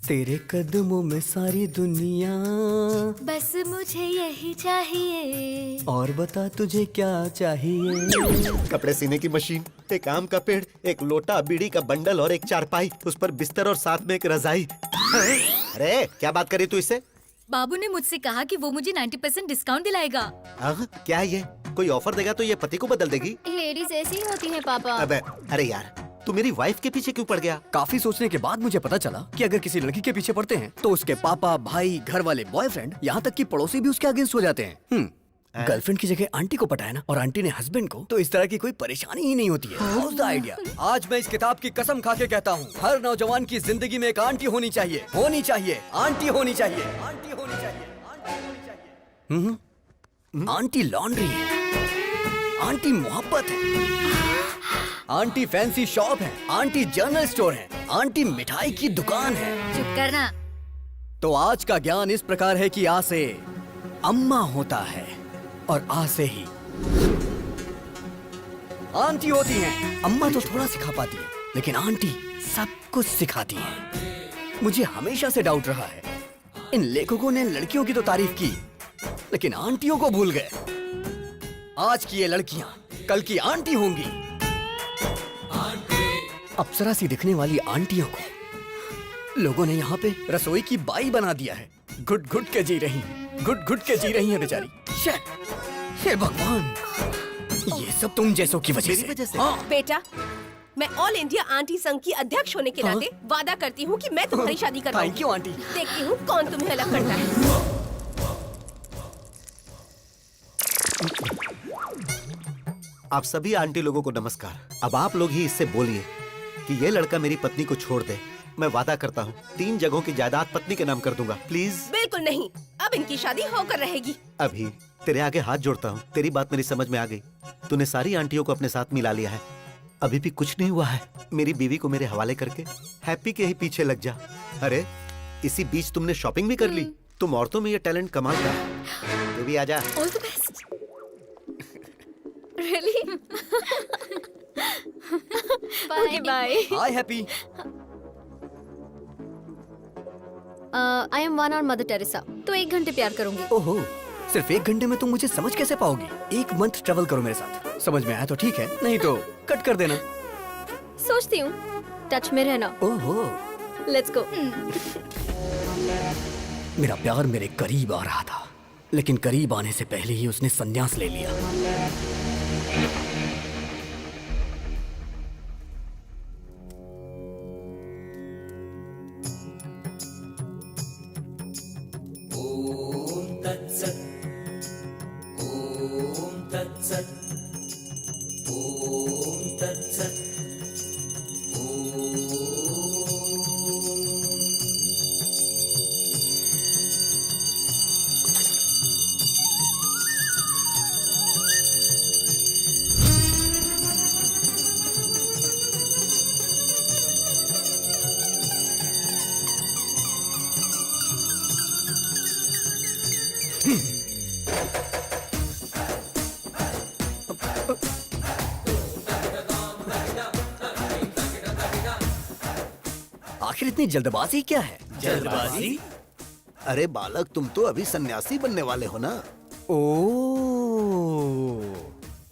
तेरे कदमों में सारी दुनिया,
बस मुझे यही चाहिए।
और बता तुझे क्या चाहिए?
कपड़े सीने की मशीन, एक आम का पेड़, एक लोटा, बीड़ी का बंडल और एक चारपाई, उस पर बिस्तर और साथ में एक रजाई। अरे क्या बात करी तू इससे?
बाबू ने मुझसे कहा कि वो मुझे 90% डिस्काउंट दिलाएगा।
क्या ये कोई ऑफर देगा तो ये पति को बदल देगी?
लेडीज ऐसी ही होती हैं पापा।
अबे अरे यार, तू मेरी वाइफ के पीछे क्यों पड़ गया?
काफी सोचने के बाद मुझे पता चला कि अगर किसी लड़की के पीछे पड़ते हैं तो उसके पापा, भाई, घर वाले, बॉयफ्रेंड, यहाँ तक कि पड़ोसी भी उसके अगेंस्ट हो जाते हैं। गर्लफ्रेंड की जगह आंटी को पटाया ना, और आंटी ने हस्बैंड को, तो इस तरह की कोई परेशानी ही नहीं होती है। How's the idea? आज मैं इस किताब की कसम खा के कहता हूँ, हर नौजवान की जिंदगी में एक आंटी होनी चाहिए, होनी चाहिए, आंटी होनी चाहिए, आंटी होनी चाहिए, आंटी होनी चाहिए। आंटी लॉन्ड्री है, आंटी मोहब्बत है, आंटी फैंसी शॉप है, आंटी जनरल स्टोर है, आंटी मिठाई की दुकान है।
चुप करना।
तो आज का ज्ञान इस प्रकार है कि आ से अम्मा होता है और आ से ही आंटी होती हैं। अम्मा तो थोड़ा सिखा पाती है, लेकिन आंटी सब कुछ सिखाती है। मुझे हमेशा से डाउट रहा है, इन लेखकों ने लड़कियों की तो तारीफ की, लेकिन आंटियों को भूल गए। आज की ये लड़कियां कल की आंटी होंगी। अप्सरा सी दिखने वाली आंटियों को लोगों ने यहाँ पे रसोई की बाई बना दिया है। घुट घुट के जी रही हैं बेचारी। हे भगवान, ये सब तुम जैसों की वजह से। हाँ।
बेटा, मैं ऑल इंडिया आंटी संघ की अध्यक्ष होने के नाते वादा करती हूँ कि मैं तुम्हारी शादी करवाऊंगी।
Thank you aunty.
देखती हूँ कौन तुम्हें अलग करता है।
आप सभी आंटी लोगों को नमस्कार। अब आप लोग ही इससे बोलिए कि ये लड़का मेरी पत्नी को छोड़ दे। मैं वादा करता हूँ 3 जगहों की जायदाद पत्नी के नाम कर दूंगा। प्लीज।
बिल्कुल नहीं, अब इनकी शादी होकर रहेगी।
अभी तेरे आगे हाथ जोड़ता हूँ, तेरी बात मेरी समझ में आ गई। तूने सारी आंटियों को अपने साथ मिला लिया है, अभी भी कुछ नहीं हुआ है। मेरी बीवी को मेरे हवाले करके हैप्पी के ही पीछे लग जा। अरे इसी बीच तुमने शॉपिंग भी कर ली। तुम औरतों में ये टैलेंट कमाल का है। तू भी आजा।
All the best. Really? Okay bye.
Hi happy.
I am one और मदर टेरेसा, तो 1 घंटे प्यार करूंगी।
ओहो, सिर्फ 1 घंटे में तुम मुझे समझ कैसे पाओगी? 1 मंथ ट्रेवल करो मेरे साथ, समझ में आया तो ठीक है, नहीं तो कट कर देना।
सोचती हूँ, टच में रहना।
ओहो,
लेट्स गो।
मेरा प्यार मेरे करीब आ रहा था, लेकिन करीब आने से पहले ही उसने संन्यास ले लिया। आखिर इतनी जल्दबाजी क्या है?
जल्दबाजी? अरे बालक, तुम तो अभी सन्यासी बनने वाले हो ना।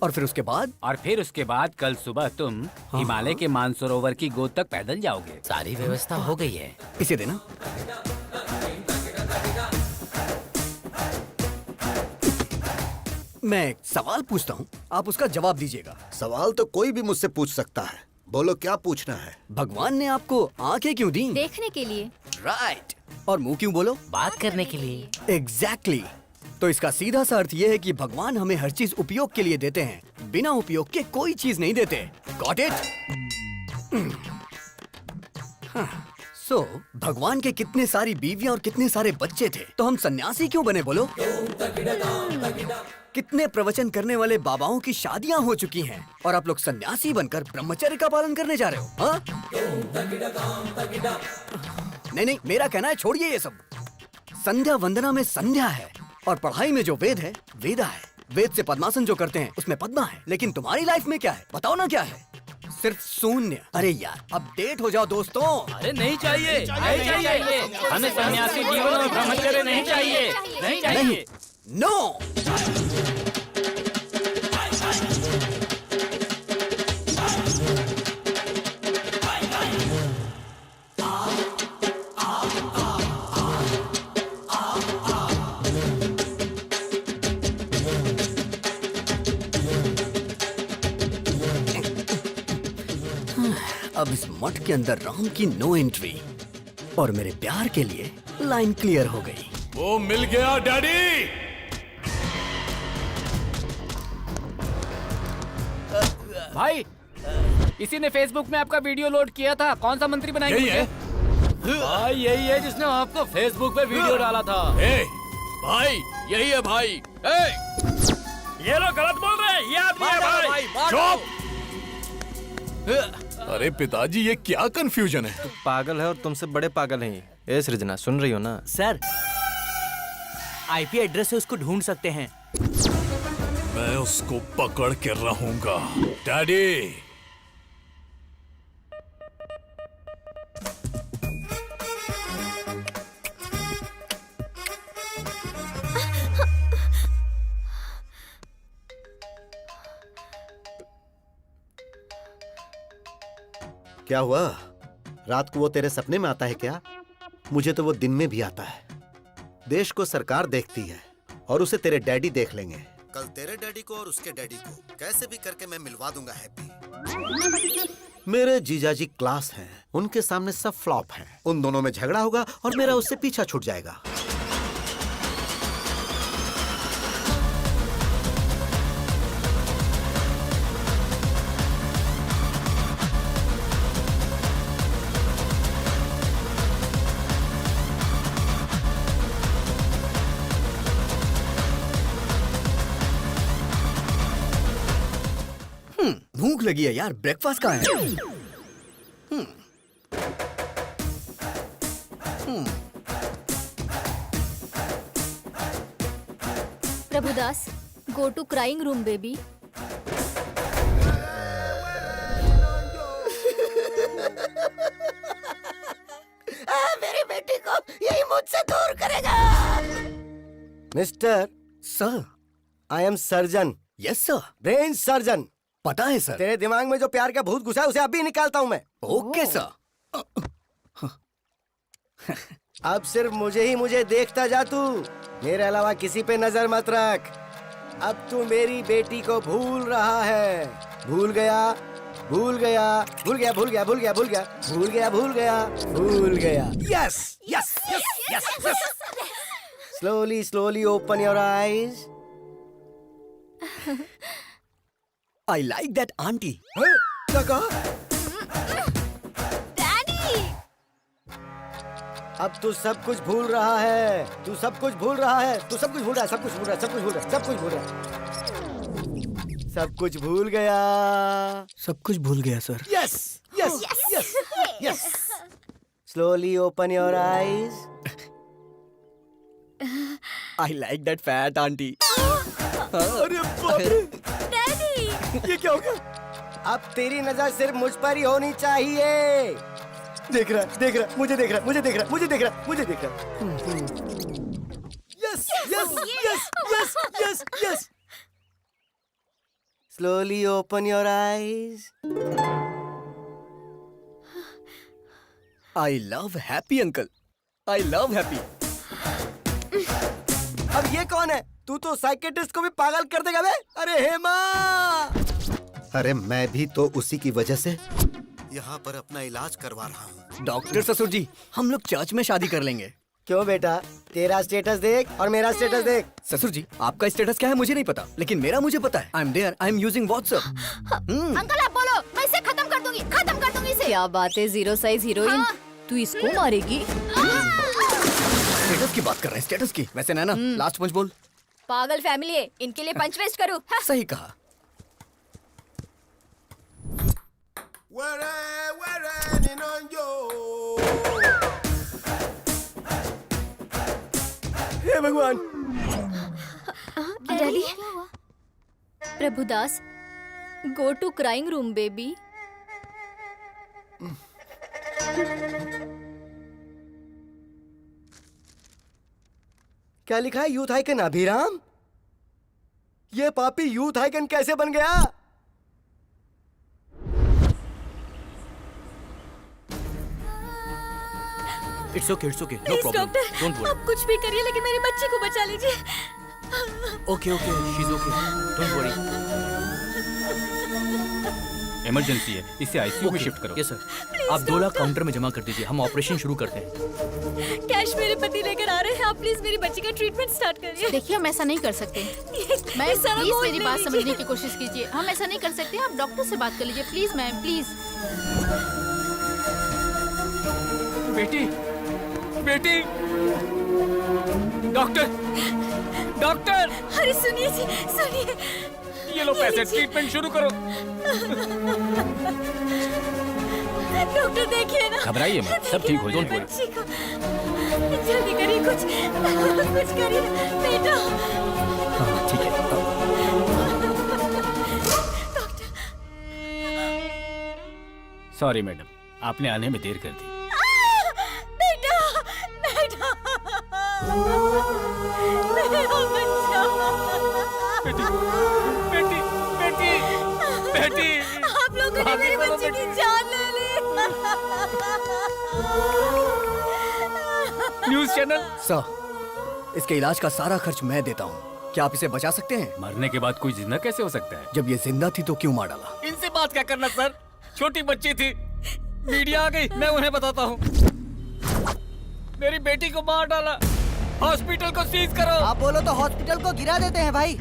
और फिर उसके बाद?
और फिर उसके बाद कल सुबह तुम हिमालय के मानसरोवर की गोद तक पैदल जाओगे।
सारी व्यवस्था हो गई है।
इसे देना। मैं एक सवाल पूछता हूँ, आप उसका जवाब दीजिएगा।
सवाल तो कोई भी मुझसे पूछ सकता है, बोलो क्या पूछना है।
भगवान ने आपको आंखें क्यों दी?
देखने के लिए।
राइट। और मुंह क्यों बोलो?
बात करने के लिए।
एग्जैक्टली। तो इसका सीधा सा अर्थ ये है कि भगवान हमें हर चीज उपयोग के लिए देते हैं, बिना उपयोग के कोई चीज नहीं देते। Got it? सो भगवान के कितने सारी बीवियां और कितने सारे बच्चे थे, तो हम सन्यासी क्यों बने बोलो? कितने प्रवचन करने वाले बाबाओं की शादियां हो चुकी हैं और आप लोग सन्यासी बनकर ब्रह्मचर्य का पालन करने जा रहे हो? हाँ? नहीं, मेरा कहना है छोड़िए ये सब। संध्या वंदना में संध्या है और पढ़ाई में जो वेद है वेदा है। वेद से पद्मासन जो करते हैं उसमें पद्मा है, लेकिन तुम्हारी लाइफ में क्या है बताओ ना? क्या है? सिर्फ शून्य। अरे यार, अपडेट हो जाओ दोस्तों।
अरे नहीं चाहिए, नहीं चाहिए, हमें सन्यासी जीवन और ब्रह्मचर्य नहीं चाहिए, नहीं चाहिए।
नो। अब इस मठ के अंदर राम की नो एंट्री और मेरे प्यार के लिए लाइन क्लियर हो गई।
वो मिल गया डैडी।
भाई, इसी ने फेसबुक में आपका वीडियो लोड किया था। कौन सा मंत्री बनाएंगे?
यही है?
भाई यही है जिसने आपको फेसबुक पे वीडियो डाला था। भाई यही है भाई।
ये लोग गलत बोल रहे हैं, ये आदमी है भाई।
चुप। अरे पिताजी, ये क्या कंफ्यूजन है?
तू पागल है और तुमसे बड़े पागल हैं ये। ए सृजना, सुन रही हो ना?
सर, आईपी एड्रेस से उसको ढूंढ सकते हैं।
मैं उसको पकड़ के रहूंगा डैडी।
क्या हुआ? रात को वो तेरे सपने में आता है क्या? मुझे तो वो दिन में भी आता है। देश को सरकार देखती है और उसे तेरे डैडी देख लेंगे। कल तेरे डैडी को और उसके डैडी को कैसे भी करके मैं मिलवा दूंगा हैप्पी। मेरे जीजाजी क्लास हैं, उनके सामने सब फ्लॉप हैं। उन दोनों में झगड़ा होगा और मेरा उससे पीछा छूट जाएगा।
भूख लगी है यार, ब्रेकफास्ट कहाँ है?
Prabhudas, go to crying room baby.
मेरी बेटी को यही मुझसे दूर करेगा। Mister
sir,
I am surgeon.
Yes sir.
Brain surgeon.
पता है सर।
तेरे दिमाग में जो प्यार का भूत घुसा है उसे अभी निकालता हूँ मैं।
Okay sir.
अब सिर्फ मुझे देखता जा तू, मेरे अलावा किसी पे नजर मत रख। अब तू मेरी बेटी को भूल रहा है। भूल गया, भूल गया, भूल गया, भूल गया, भूल गया, भूल गया, भूल गया, भूल गया, भूल गया। Yes yes yes yes yes. Slowly slowly open your eyes.
I like that aunty.
क्या कहा? अब तू सब कुछ भूल रहा है। तू सब कुछ भूल रहा है। तू सब कुछ भूल रहा है। सब कुछ भूल रहा है। सब कुछ भूल रहा है। सब कुछ भूल रहा है। सब कुछ भूल गया।
सब कुछ भूल गया sir.
Yes yes yes yes. Slowly open your eyes.
I like that fat aunty.
अरे बाप रे।
डैडी,
ये क्या हो गया? अब तेरी नजर सिर्फ मुझ पर ही होनी चाहिए। देख रहा, देख रहा, मुझे देख रहा, मुझे देख रहा, मुझे देख रहा, मुझे देख रहा। Yes yes yes yes yes yes. Slowly open your eyes.
I love happy uncle. I love happy.
अब ये कौन है? तू तो साइकेट्रिस्ट को भी पागल कर देगा बे। अरे हेमा।
अरे मैं भी तो उसी की वजह से यहाँ पर अपना इलाज करवा रहा हूँ।
डॉक्टर ससुर जी, हम लोग चर्च में शादी कर लेंगे।
क्यों बेटा? तेरा स्टेटस देख और मेरा स्टेटस देख।
ससुर जी, आपका स्टेटस क्या है मुझे नहीं पता, लेकिन मेरा मुझे पता है। I am there, I am using WhatsApp.
Uncle आप बोलो, मैं इसे खत्म कर दूंगी इसे। क्या बात है, जीरो साइज हीरोइन। हाँ। तू इसको मारेगी?
स्टेटस की बात कर रहे हैं, स्टेटस की। वैसे नैना, लास्ट पंच बोल।
पागल फैमिली है, इनके लिए पंच वेस्ट करूं? हाँ।
सही कहा।
हे भगवान।
Daddy, Prabhudas, go to crying room baby.
क्या लिखा है? Youth icon Abhiram. ये पापी यूथ आइकन कैसे बन गया?
It's okay, no
please
problem,
doctor,
don't worry.
आप कुछ भी करिए लेकिन मेरी बच्ची को बचा लीजिए।
Okay okay, she is okay, don't worry.
Emergency है, इसे आईसीयू में शिफ्ट करो।
Yes sir. आप 2 लाख काउंटर में जमा कर दीजिए, हम ऑपरेशन शुरू करते हैं।
कैश मेरे पति लेकर आ रहे हैं, आप प्लीज मेरी बच्ची का ट्रीटमेंट स्टार्ट करिए।
देखिए, हम ऐसा नहीं कर सकते। मैम प्लीज मेरी बात समझने की कोशिश कीजिए। हम ऐसा नहीं कर सकते, आप डॉक्टर से बात कर लीजिए प्लीज मैम, प्लीज।
बेटी, बेटी, डॉक्टर, डॉक्टर।
अरे सुनिए जी, सुनिए।
ये लो पैसे, ट्रीटमेंट शुरू करो।
डॉक्टर देखिए ना।
घबराइए मत, सब ठीक हो जाएगा।
बच्ची को जल्दी करिए, कुछ करिए बेटा।
हाँ ठीक है।
सॉरी मैडम, आपने आने में देर कर दी।
बेटा, बेटा, मेरा बच्चा।
बेटी, बेटी, बेटी, बेटी।
आप लोगों ने मेरी बच्ची की जान ले ली।
News channel.
सर, इसके इलाज का सारा खर्च मैं देता हूँ। क्या आप इसे बचा सकते हैं?
मरने के बाद कोई जिंदा कैसे हो सकता है?
जब ये जिंदा थी तो क्यों मार डाला?
इनसे बात क्या करना सर, छोटी बच्ची थी, मीडिया आ गई, मैं उन्हें बताता हूँ। मेरी बेटी को मार डाला, हॉस्पिटल को सीज करो।
आप बोलो तो हॉस्पिटल को गिरा देते हैं भाई।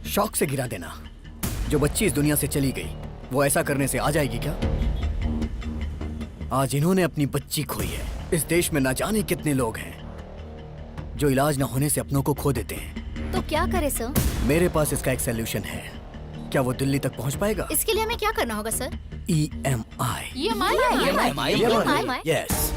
शौक से गिरा देना। जो बच्ची इस दुनिया से चली गई, वो ऐसा करने से आ जाएगी क्या? आज इन्होंने अपनी बच्ची खोई है। इस देश में न जाने कितने लोग हैं जो इलाज न होने से अपनों को खो देते हैं।
तो क्या करे सर?
मेरे पास इसका एक सलूशन है। क्या वो दिल्ली तक पहुंच पाएगा?
इसके लिए हमें क्या करना होगा sir?
EMI।
EMI?
Yes,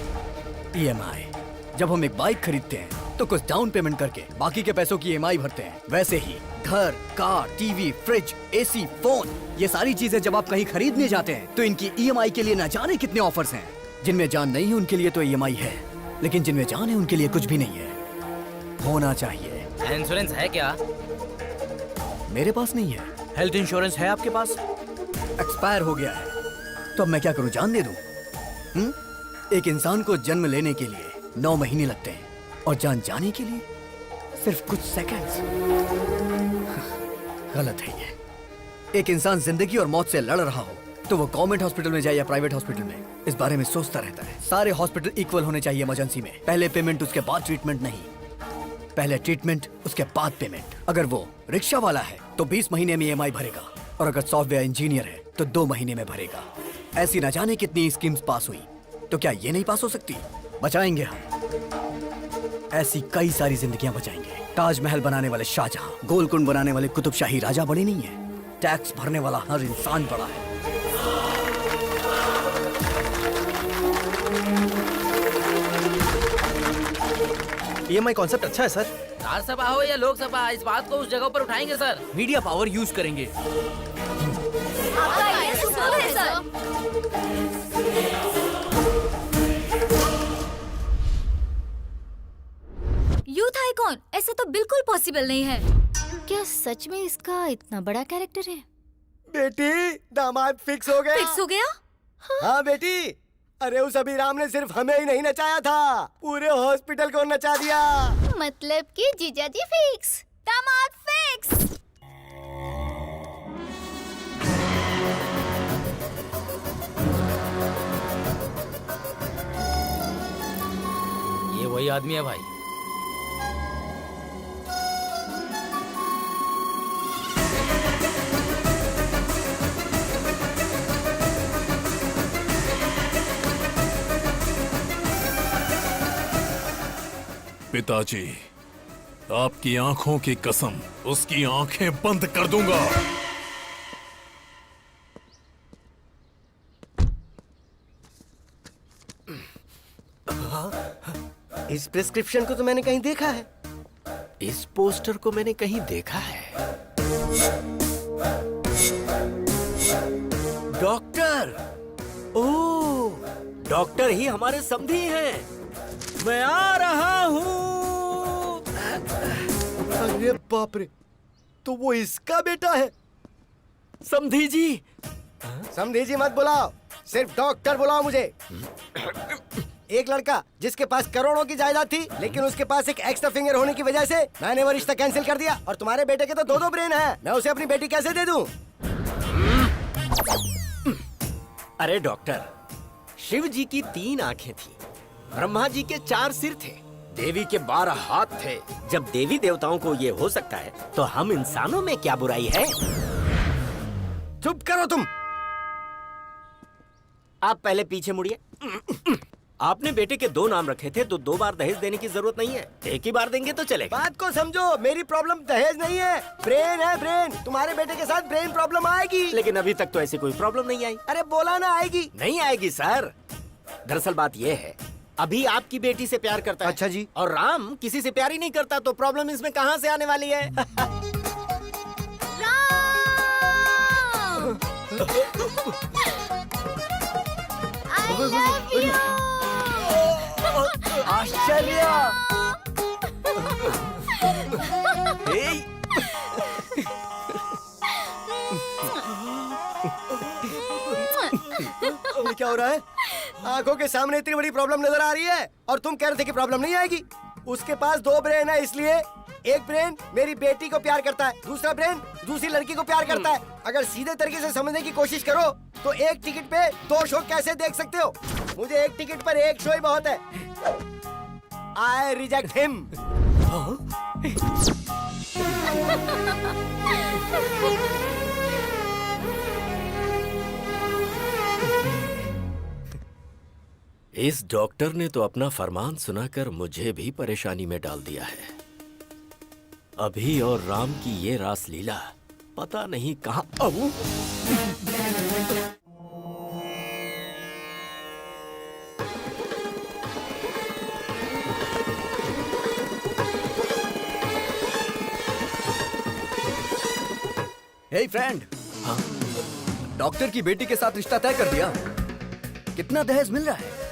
EMI। जब हम एक बाइक खरीदते हैं तो कुछ डाउन पेमेंट करके बाकी के पैसों की EMI भरते हैं। वैसे ही घर, car, TV, fridge, AC, phone, ये सारी चीजें जब आप कहीं खरीदने जाते हैं तो इनकी EMI के लिए न जाने कितने ऑफर्स हैं। जिनमें जान नहीं है उनके लिए तो EMI है, लेकिन जिनमें जान है उनके लिए कुछ भी नहीं है। होना चाहिए।
इंश्योरेंस है क्या?
मेरे पास नहीं है।
हेल्थ इंश्योरेंस है आपके पास?
एक्सपायर हो गया है। तो अब मैं क्या करूं, जान दे दूं? एक इंसान को जन्म लेने के लिए 9 महीने लगते हैं और जान जाने के लिए सिर्फ कुछ सेकंड्स। गलत है ये। एक इंसान जिंदगी और मौत से लड़ रहा हो तो वो गवर्नमेंट हॉस्पिटल में जाए या प्राइवेट हॉस्पिटल में, इस बारे में सोचता रहता है। सारे हॉस्पिटल इक्वल होने चाहिए इमरजेंसी में। पहले पेमेंट उसके बाद ट्रीटमेंट नहीं, पहले ट्रीटमेंट उसके बाद पेमेंट। अगर वो रिक्शा वाला है तो 20 महीने में EMI भरेगा, और अगर सॉफ्टवेयर इंजीनियर है तो 2 महीने में भरेगा। ऐसी न जाने कितनी स्कीम्स पास हुई, तो क्या ये नहीं पास हो सकती? बचाएंगे हम। ऐसी कई सारी जिंदगियां बचाएंगे। ताजमहल बनाने वाले शाहजहां, गोलकुंड बनाने वाले कुतुब शाही राजा बड़े नहीं है। टैक्स भरने वाला हर इंसान बड़ा है।
EMI कॉन्सेप्ट अच्छा है सर।
राज्यसभा हो या लोकसभा, इस बात को उस जगह पर उठाएंगे सर।
मीडिया पावर यूज करेंगे।
यूथ आइकॉन, ऐसा तो बिल्कुल पॉसिबल नहीं है। क्या सच में इसका इतना बड़ा कैरेक्टर है?
बेटी, दामाद फिक्स हो गया।
फिक्स हो गया?
हाँ बेटी, अरे उस अभिराम ने सिर्फ हमें ही नहीं नचाया था, पूरे हॉस्पिटल को नचा दिया।
मतलब कि जीजाजी फिक्स, दामाद फिक्स।
ये वही आदमी है भाई।
पिताजी, आपकी आंखों की कसम, उसकी आंखें बंद कर दूंगा।
इस प्रिस्क्रिप्शन को तो मैंने कहीं देखा है।
इस पोस्टर को मैंने कहीं देखा है।
डॉक्टर, ओह, डॉक्टर ही हमारे समधी हैं। मैं आ रहा हूँ।
अरे बाप रे, तो वो इसका बेटा है।
समधी जी।
समधी जी मत बुलाओ, सिर्फ डॉक्टर बुलाओ मुझे। एक लड़का जिसके पास करोड़ों की जायदाद थी, लेकिन उसके पास एक एक्स्ट्रा फिंगर होने की वजह से मैंने वो रिश्ता कैंसिल कर दिया। और तुम्हारे बेटे के तो 2-2 ब्रेन हैं। मैं उसे अपनी बेटी कैसे दे दूं?
अरे डॉक्टर, शिव जी की 3 आंखें थी, ब्रह्मा जी के 4 सिर थे, देवी के 12 हाथ थे। जब देवी देवताओं को ये हो सकता है, तो हम इंसानों में क्या बुराई है?
चुप करो तुम।
आप पहले पीछे मुड़िए। आपने बेटे के 2 नाम रखे थे, तो 2 बार दहेज देने की जरूरत नहीं है। एक ही बार देंगे तो चलेगा।
बात को समझो, मेरी प्रॉब्लम दहेज नहीं है, ब्रेन है ब्रेन। तुम्हारे बेटे के साथ ब्रेन प्रॉब्लम आएगी।
लेकिन अभी तक तो ऐसी कोई प्रॉब्लम नहीं आई।
अरे बोला ना आएगी।
नहीं आएगी सर। दरअसल बात यह है, अभी आपकी बेटी से प्यार करता है।
अच्छा जी।
और राम किसी से प्यार ही नहीं करता, तो प्रॉब्लम इसमें कहाँ से आने वाली है?
आश्चर्य। ये क्या हो रहा है? आंखों के सामने इतनी बड़ी प्रॉब्लम नजर आ रही है और तुम कह रहे थे कि प्रॉब्लम नहीं आएगी। उसके पास 2 ब्रेन है, इसलिए एक ब्रेन मेरी बेटी को प्यार करता है, दूसरा ब्रेन दूसरी लड़की को प्यार करता है। अगर सीधे तरीके से समझने की कोशिश करो तो एक टिकट पे 2 शो कैसे देख सकते हो? मुझे एक टिकट पर एक शो ही बहुत है। I reject him.
इस डॉक्टर ने तो अपना फरमान सुनाकर मुझे भी परेशानी में डाल दिया है। अभी और राम की ये रासलीला पता नहीं कहां।
हे फ्रेंड, डॉक्टर की बेटी के साथ रिश्ता तय कर दिया। कितना दहेज मिल रहा है?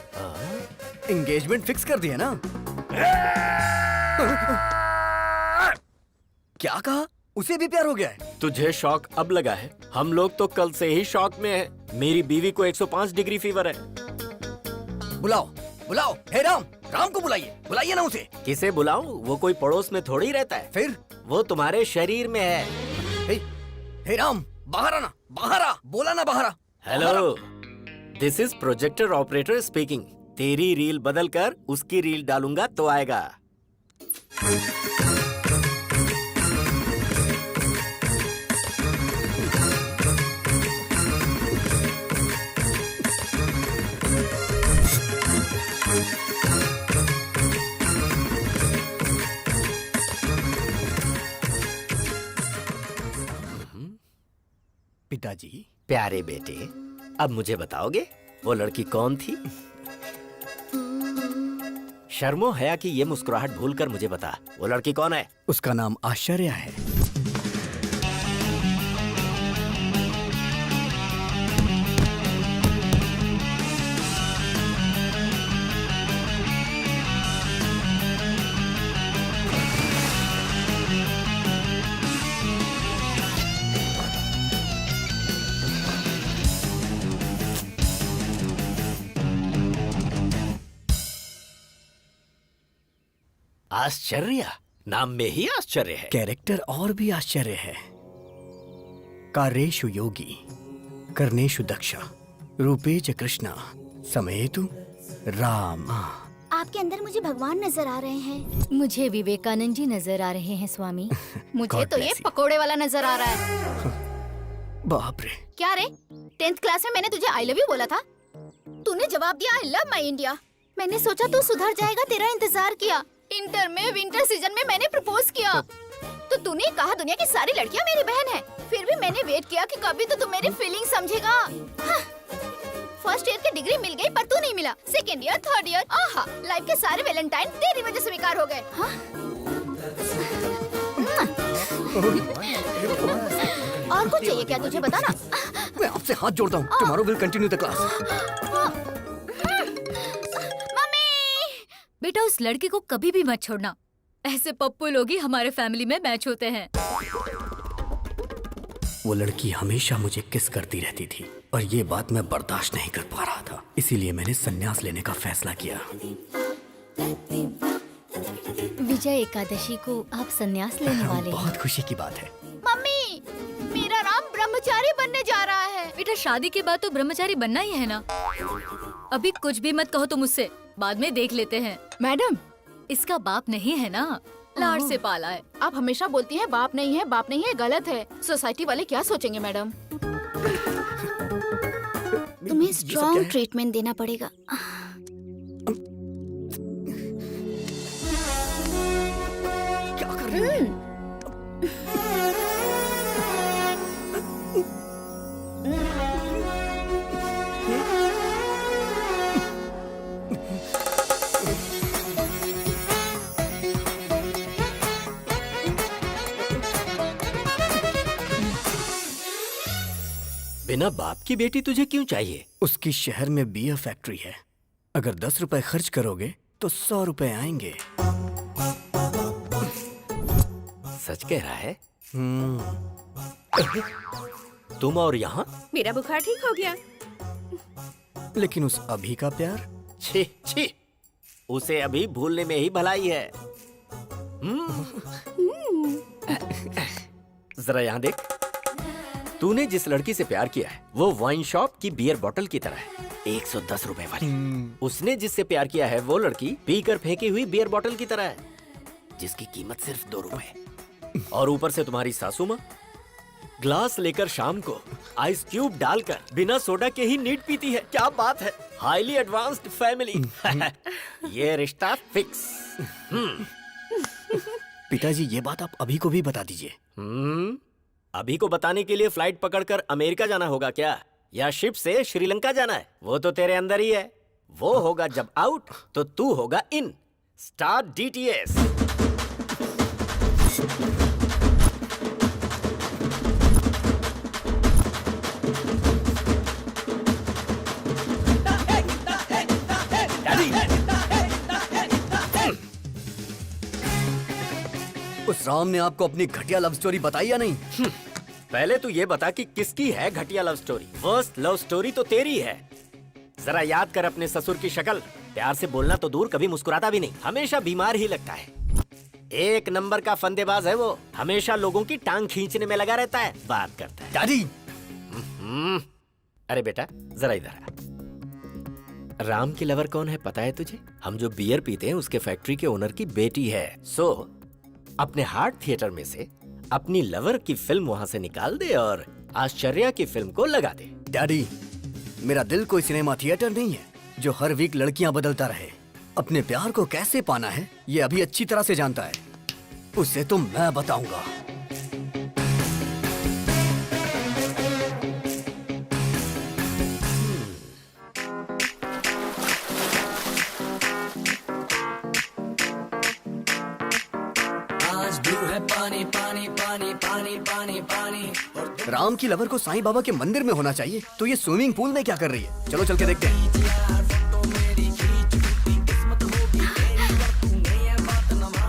एंगेजमेंट फिक्स कर दिया ना? क्या कहा? उसे भी प्यार हो गया है?
तुझे शौक अब लगा है? हम लोग तो कल से ही शौक में हैं। मेरी बीवी को 105 डिग्री फीवर है।
बुलाओ बुलाओ, हे राम, राम को बुलाइए, बुलाइए ना उसे।
किसे बुलाऊं? वो कोई पड़ोस में थोड़ी रहता है।
फिर
वो तुम्हारे शरीर में है।
हे राम, बाहर आना, बाहर आ, बोला ना बाहर आ।
Hello, this is projector operator speaking. तेरी रील बदल कर उसकी रील डालूंगा तो आएगा।
पिताजी।
प्यारे बेटे, अब मुझे बताओगे वो लड़की कौन थी? शर्मो हया की ये मुस्कुराहट भूलकर मुझे बता, वो लड़की कौन है?
उसका नाम आश्चर्य है।
आश्चर्य, नाम में ही आश्चर्य है।
कैरेक्टर और भी आश्चर्य है। कार्येषु योगी, कर्णेषु दक्ष, रूपेच कृष्णा, समेतु राम।
आपके अंदर मुझे भगवान नजर आ रहे हैं।
मुझे विवेकानंद जी नजर आ रहे हैं स्वामी। मुझे
God
तो ये
bless you.
पकोड़े वाला नजर आ रहा है।
बाप रे।
क्या रे, 10th क्लास में मैंने तुझे आई लव यू बोला था, तूने जवाब दिया आई लव माई इंडिया। मैंने सोचा तू सुधर जाएगा, तेरा इंतजार किया। इंटर में विंटर सीजन में मैंने प्रपोज किया तो तूने कहा दुनिया की सारी लड़कियां मेरी बहन है। फिर भी मैंने वेट किया कि कभी तो तू मेरी फीलिंग समझेगा। फर्स्ट ईयर की डिग्री मिल गई पर तू नहीं मिला। सेकेंड ईयर, थर्ड ईयर, आहा, लाइफ के सारे वैलेंटाइन तेरी वजह से बेकार हो गए। और कुछ चाहिए क्या तुझे, बता ना।
मैं आपसे हाथ जोड़ता हूँ। Tomorrow will continue the class.
बेटा, उस लड़की को कभी भी मत छोड़ना। ऐसे पप्पू लोग ही हमारे फैमिली में मैच होते हैं।
वो लड़की हमेशा मुझे किस करती रहती थी और ये बात मैं बर्दाश्त नहीं कर पा रहा था। इसीलिए मैंने संन्यास लेने का फैसला किया।
विजय एकादशी को आप संन्यास लेने वाले हैं।
बहुत खुशी की बात है।
मम्मी, मेरा राम ब्रह्मचारी बनने जा रहा है। बेटा, शादी के बाद तो ब्रह्मचारी बनना ही है ना। अभी कुछ भी मत कहो तुम मुझसे, बाद में देख लेते हैं। मैडम, इसका बाप नहीं है ना, लाड़ से पाला है। आप हमेशा बोलती हैं बाप नहीं है, बाप नहीं है, गलत है। सोसाइटी वाले क्या सोचेंगे मैडम?
तुम्हें स्ट्रॉन्ग ट्रीटमेंट देना पड़ेगा।
क्या कर रही हो?
बिना बाप की बेटी तुझे क्यों चाहिए?
उसकी शहर में बियर फैक्ट्री है। अगर 10 रुपए खर्च करोगे तो 100 रुपए आएंगे।
सच कह रहा है? तुम और यहाँ?
मेरा बुखार ठीक हो गया।
लेकिन उस अभी का प्यार?
छी छी, उसे अभी भूलने में ही भलाई है। जरा यहाँ देख, तूने जिस लड़की से प्यार किया है वो वाइन शॉप की बियर बोतल की तरह है, 110 रुपए वाली। उसने जिससे प्यार किया है वो लड़की पीकर फेंकी हुई बियर बोतल की तरह है, जिसकी कीमत सिर्फ 2 रुपए। और ऊपर से तुम्हारी सासू माँ ग्लास लेकर शाम को आइस क्यूब डालकर बिना सोडा के ही नीट पीती है। क्या बात है, हाईली एडवांस्ड फैमिली। ये रिश्ता फिक्स।
पिताजी, ये बात आप अभी को भी बता दीजिए।
अभी को बताने के लिए फ्लाइट पकड़कर अमेरिका जाना होगा क्या, या शिप से श्रीलंका जाना है? वो तो तेरे अंदर ही है। वो होगा जब आउट तो तू होगा इन। Start DTS।
उस राम ने आपको अपनी घटिया लव स्टोरी बताई या नहीं?
पहले तू ये बता कि किसकी है घटिया love story. Worst love story तो तेरी है। जरा याद कर अपने ससुर की शक्ल। प्यार से बोलना तो दूर, कभी मुस्कुराता भी नहीं, हमेशा बीमार ही लगता है। 1 नंबर का फंदेबाज है वो, हमेशा लोगों की टांग खींचने में लगा रहता है, बात करता है।
डैडी!
अरे बेटा जरा इधर आ। राम की लवर कौन है पता है तुझे? हम जो बियर पीते हैं उसके फैक्ट्री के ओनर की बेटी है। सो अपने हार्ट थिएटर में से अपनी लवर की फिल्म वहां से निकाल दे और आश्चर्या की फिल्म को लगा दे।
डैडी, मेरा दिल कोई सिनेमा थिएटर नहीं है जो हर वीक लड़कियां बदलता रहे। अपने प्यार को कैसे पाना है ये अभी अच्छी तरह से जानता है, उसे तो मैं बताऊंगा।
पानी पानी पानी पानी पानी पानी।
राम की लवर को साईं बाबा के मंदिर में होना चाहिए, तो ये स्विमिंग पूल में क्या कर रही है? चलो चल के देखते हैं।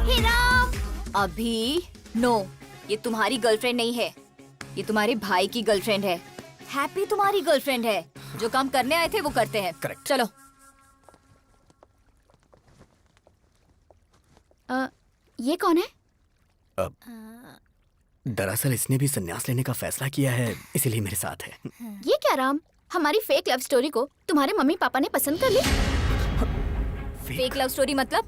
हे राम! अभी नो, ये तुम्हारी गर्लफ्रेंड नहीं है, ये तुम्हारे भाई की गर्लफ्रेंड है। हैप्पी तुम्हारी गर्लफ्रेंड है। जो काम करने आए थे वो करते हैं।
करेक्ट।
चलो। ये कौन है?
दरअसल इसने भी संन्यास लेने का फैसला किया है, इसीलिए मेरे साथ है।
ये क्या राम, हमारी फेक लव स्टोरी को तुम्हारे मम्मी पापा ने पसंद कर ली? फेक लव स्टोरी मतलब?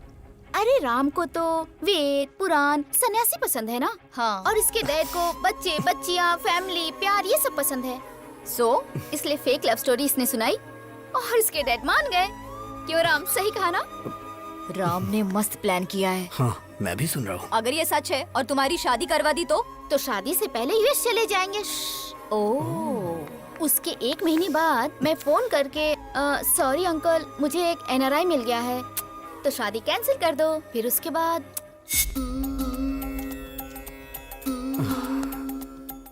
अरे राम को तो वेद पुराण सन्यासी पसंद है ना। हाँ। और इसके डैड को बच्चे बच्चियाँ फैमिली प्यार ये सब पसंद है। इसलिए फेक लव स्टोरी इसने सुनाई और इसके डैड मान गए। क्यों राम, सही कहा ना? राम ने मस्त प्लान किया है।
हाँ, मैं भी सुन रहा हूँ।
अगर ये सच है और तुम्हारी शादी करवा दी तो शादी से पहले यूएस चले जाएंगे। उसके 1 महीने बाद मैं फोन करके सॉरी अंकल, मुझे एक NRI मिल गया है, तो शादी कैंसिल कर दो। फिर उसके बाद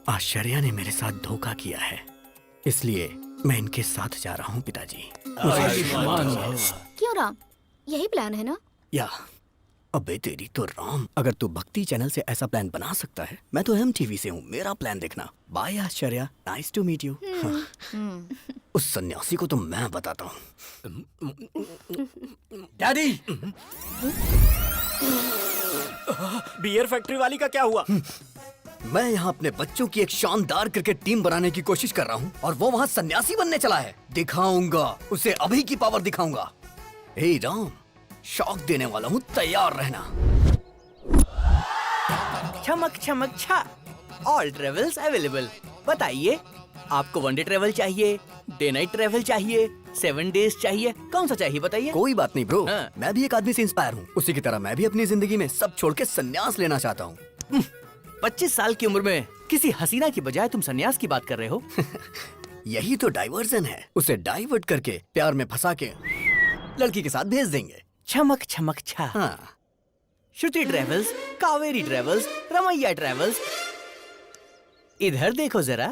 आश्चर्या ने मेरे साथ धोखा किया है, इसलिए मैं इनके साथ जा रहा हूँ पिताजी।
क्यों राम, यही प्लान है ना?
या अबे तेरी तो राम, अगर तू भक्ति चैनल से ऐसा प्लान बना सकता है, मैं तो MTV से हूँ, मेरा प्लान देखना। Bye Ashcharya, nice to meet you. उस सन्यासी को तो मैं बताता हूँ।
डैडी! बियर फैक्ट्री वाली का क्या हुआ?
मैं यहाँ अपने बच्चों की एक शानदार क्रिकेट टीम बनाने की कोशिश कर रहा हूँ और वो वहाँ सन्यासी बनने चला है। दिखाऊंगा उसे, अभी की पावर दिखाऊंगा। हे राम, शॉक देने वाला हूँ, तैयार रहना।
चमक चमक छा, ऑल ट्रेवल्स अवेलेबल। बताइए, आपको 1 डे ट्रेवल चाहिए, डे नाइट ट्रेवल चाहिए, 7 डेज चाहिए, कौन सा चाहिए बताइए?
कोई बात नहीं ब्रो।
हाँ।
मैं भी एक आदमी से इंस्पायर हूँ, उसी की तरह मैं भी अपनी जिंदगी में सब छोड़ के संन्यास लेना चाहता हूँ।
25 साल की उम्र में किसी हसीना की बजाय तुम सन्यास की बात कर रहे हो?
यही तो डाइवर्जन है, उसे डाइवर्ट करके प्यार में फंसा के लड़की के साथ भेज देंगे।
चमक चमक छा।
हाँ।
Shruti travels, Kaveri travels, Ramaiah travels. इधर देखो जरा।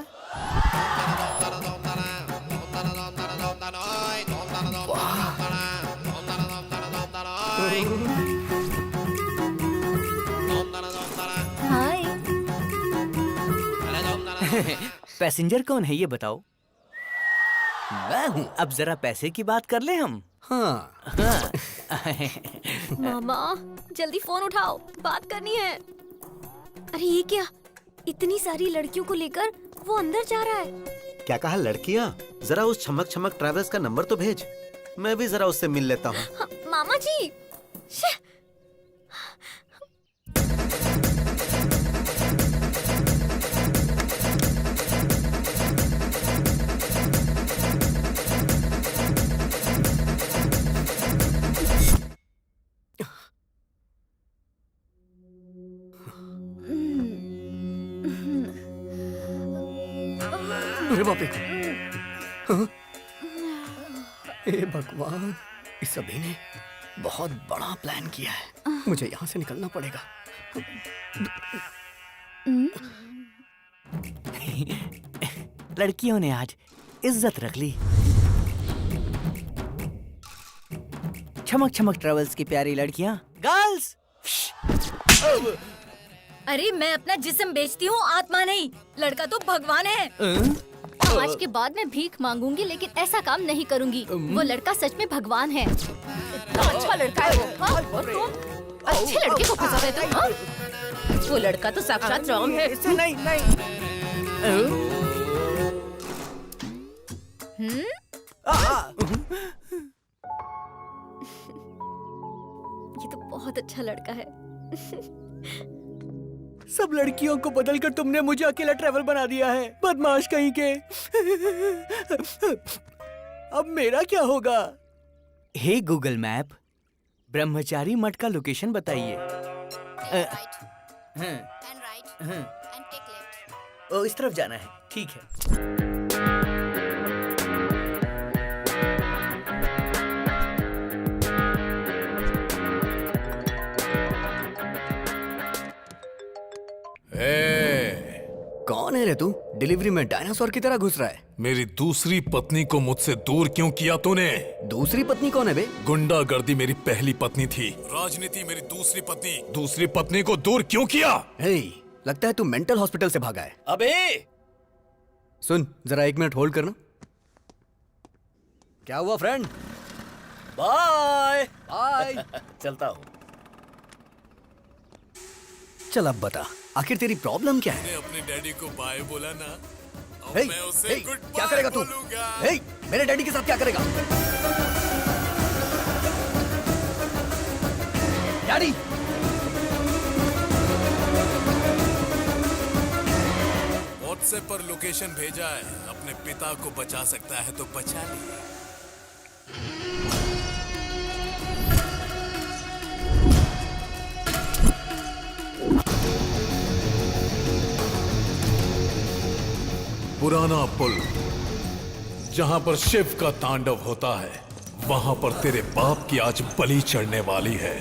हाय।
पैसेंजर कौन है ये बताओ? मैं हूँ। अब जरा पैसे की बात कर ले हम।
हाँ।
मामा जल्दी फोन उठाओ, बात करनी है। अरे ये क्या, इतनी सारी लड़कियों को लेकर वो अंदर जा रहा है।
क्या कहा लड़कियाँ? जरा उस छमक छमक ट्रैवल्स का नंबर तो भेज, मैं भी जरा उससे मिल लेता हूँ।
हाँ, मामा जी।
अरे बाप रे। हाँ? ए भगवान, इस सभी ने बहुत बड़ा प्लान किया है। मुझे यहाँ से निकलना पड़ेगा।
लड़कियों ने आज इज्जत रख ली। चमक चमक ट्रेवल्स की प्यारी लड़कियाँ, गर्ल्स।
अरे मैं अपना जिस्म बेचती हूँ, आत्मा नहीं। लड़का तो भगवान है।
आज के बाद मैं भीख मांगूंगी, लेकिन ऐसा काम नहीं करूंगी। वो लड़का सच में भगवान है।
इतना अच्छा लड़का है वो। हाँ? और तुम अच्छे लड़के को फंसा रहे तुम। हाँ? वो लड़का तो साक्षात राम है।
इससे नहीं नहीं।
ये तो बहुत अच्छा लड़का है।
सब लड़कियों को बदलकर तुमने मुझे अकेला ट्रैवल बना दिया है, बदमाश कहीं के। अब मेरा क्या होगा? हे गूगल मैप, ब्रह्मचारी मठ का लोकेशन बताइए। ओ, इस तरफ जाना है। ठीक है।
कौन है रे तू? डिलीवरी में डायनासोर की तरह घुस रहा है।
मेरी दूसरी पत्नी को मुझसे दूर क्यों किया तूने?
दूसरी पत्नी कौन है बे?
गुंडागर्दी मेरी पहली पत्नी थी, राजनीति मेरी दूसरी पत्नी। दूसरी पत्नी को दूर क्यों किया?
हे, लगता है तू मेंटल हॉस्पिटल से भागा है।
अबे
सुन, जरा 1 मिनट होल्ड करना। क्या हुआ फ्रेंड?
Bye
bye.
चलता हूँ।
चल अब बता, आखिर तेरी प्रॉब्लम क्या है?
अपने डैडी को बाय बोला ना, अब
हे,
मैं उसे
हे,
गुड
क्या करेगा तू? हे, मेरे डैडी के साथ क्या करेगा? डैडी!
व्हाट्सएप पर लोकेशन भेजा है, अपने पिता को बचा सकता है तो बचा ले। पुराना पुल, जहां पर शिव का तांडव होता है, वहां पर तेरे बाप की आज बलि चढ़ने वाली है।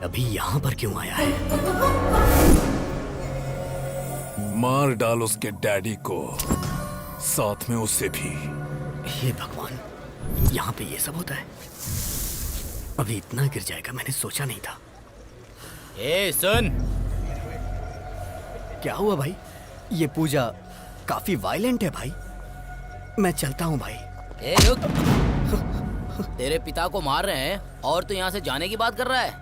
अभी यहाँ पर क्यों आया है?
मार डाल उसके डैडी को, साथ में उसे भी।
हे भगवान, यहाँ पे ये सब होता है? अभी इतना गिर जाएगा मैंने सोचा नहीं था।
ए सुन,
क्या हुआ भाई? ये पूजा काफी वायलेंट है भाई। मैं चलता हूँ भाई।
ए रुक। तेरे पिता को मार रहे हैं और तू यहाँ से जाने की बात कर रहा है?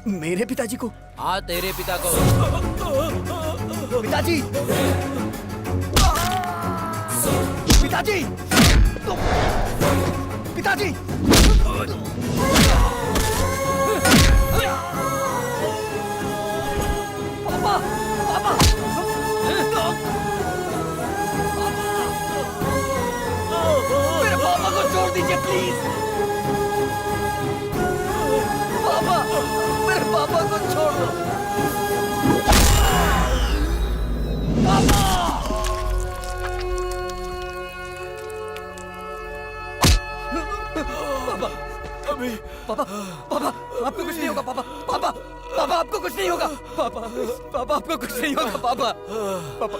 मेरे पिताजी को?
हाँ, तेरे पिता को।
पिताजी! पिताजी! पिताजी!
दीजिए प्लीज। पापा, मेरे पापा को छोड़ दो। पापा! पापा, अभी पापा, पापा, आपको कुछ नहीं होगा पापा, पापा, पापा आपको कुछ नहीं होगा, पापा, पापा आपको कुछ नहीं होगा, पापा, पापा,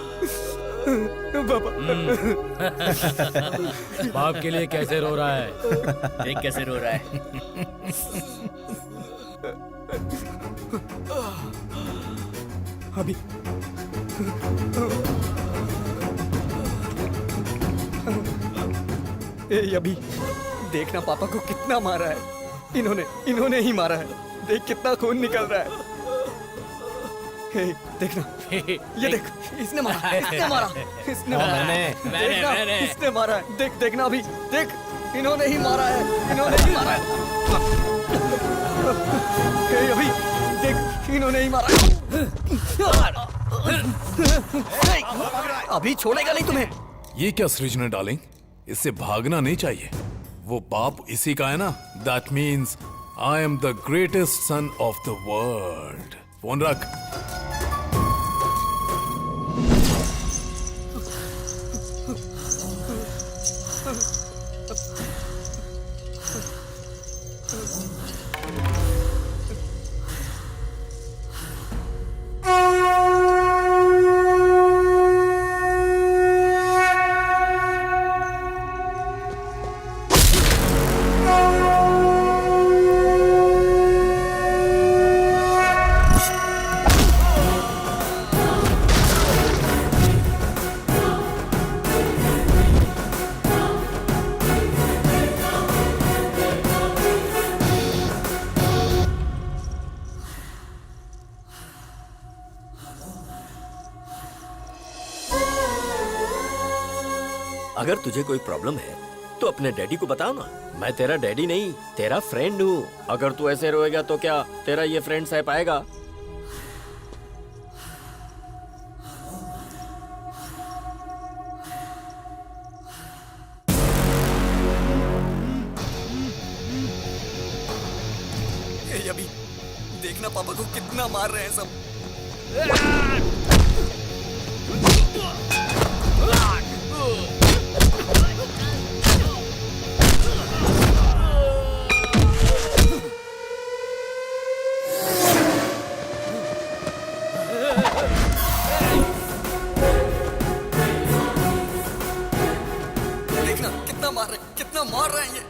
पापा।
बाप के लिए कैसे रो रहा है?
देख कैसे रो रहा है।
अभी ए अभी देखना पापा को कितना मारा है। इन्होंने ही मारा है। देख कितना खून निकल रहा है। हे, देखना ये देख, इसने मारा, इसने मारा, इसने मारा,
मैंने
इसने मारा है। देख देखना अभी, देख इन्होंने ही मारा है, इन्होंने ही मारा है। हे अभी देख, इन्होंने ही मारा है।
अभी छोड़ेगा नहीं तुम्हें।
ये क्या सृजना डार्लिंग, इससे भागना नहीं चाहिए। वो बाप इसी का है ना। That means I am the greatest son of the world. Phone रख।
अगर तुझे कोई प्रॉब्लम है तो अपने डैडी को बताओ ना। मैं तेरा डैडी नहीं, तेरा फ्रेंड हूँ। अगर तू ऐसे रोएगा तो क्या तेरा ये फ्रेंड सह पाएगा?
अभी देखना पापा को कितना मार रहे हैं सब। देखना कितना मार रहे हैं ये।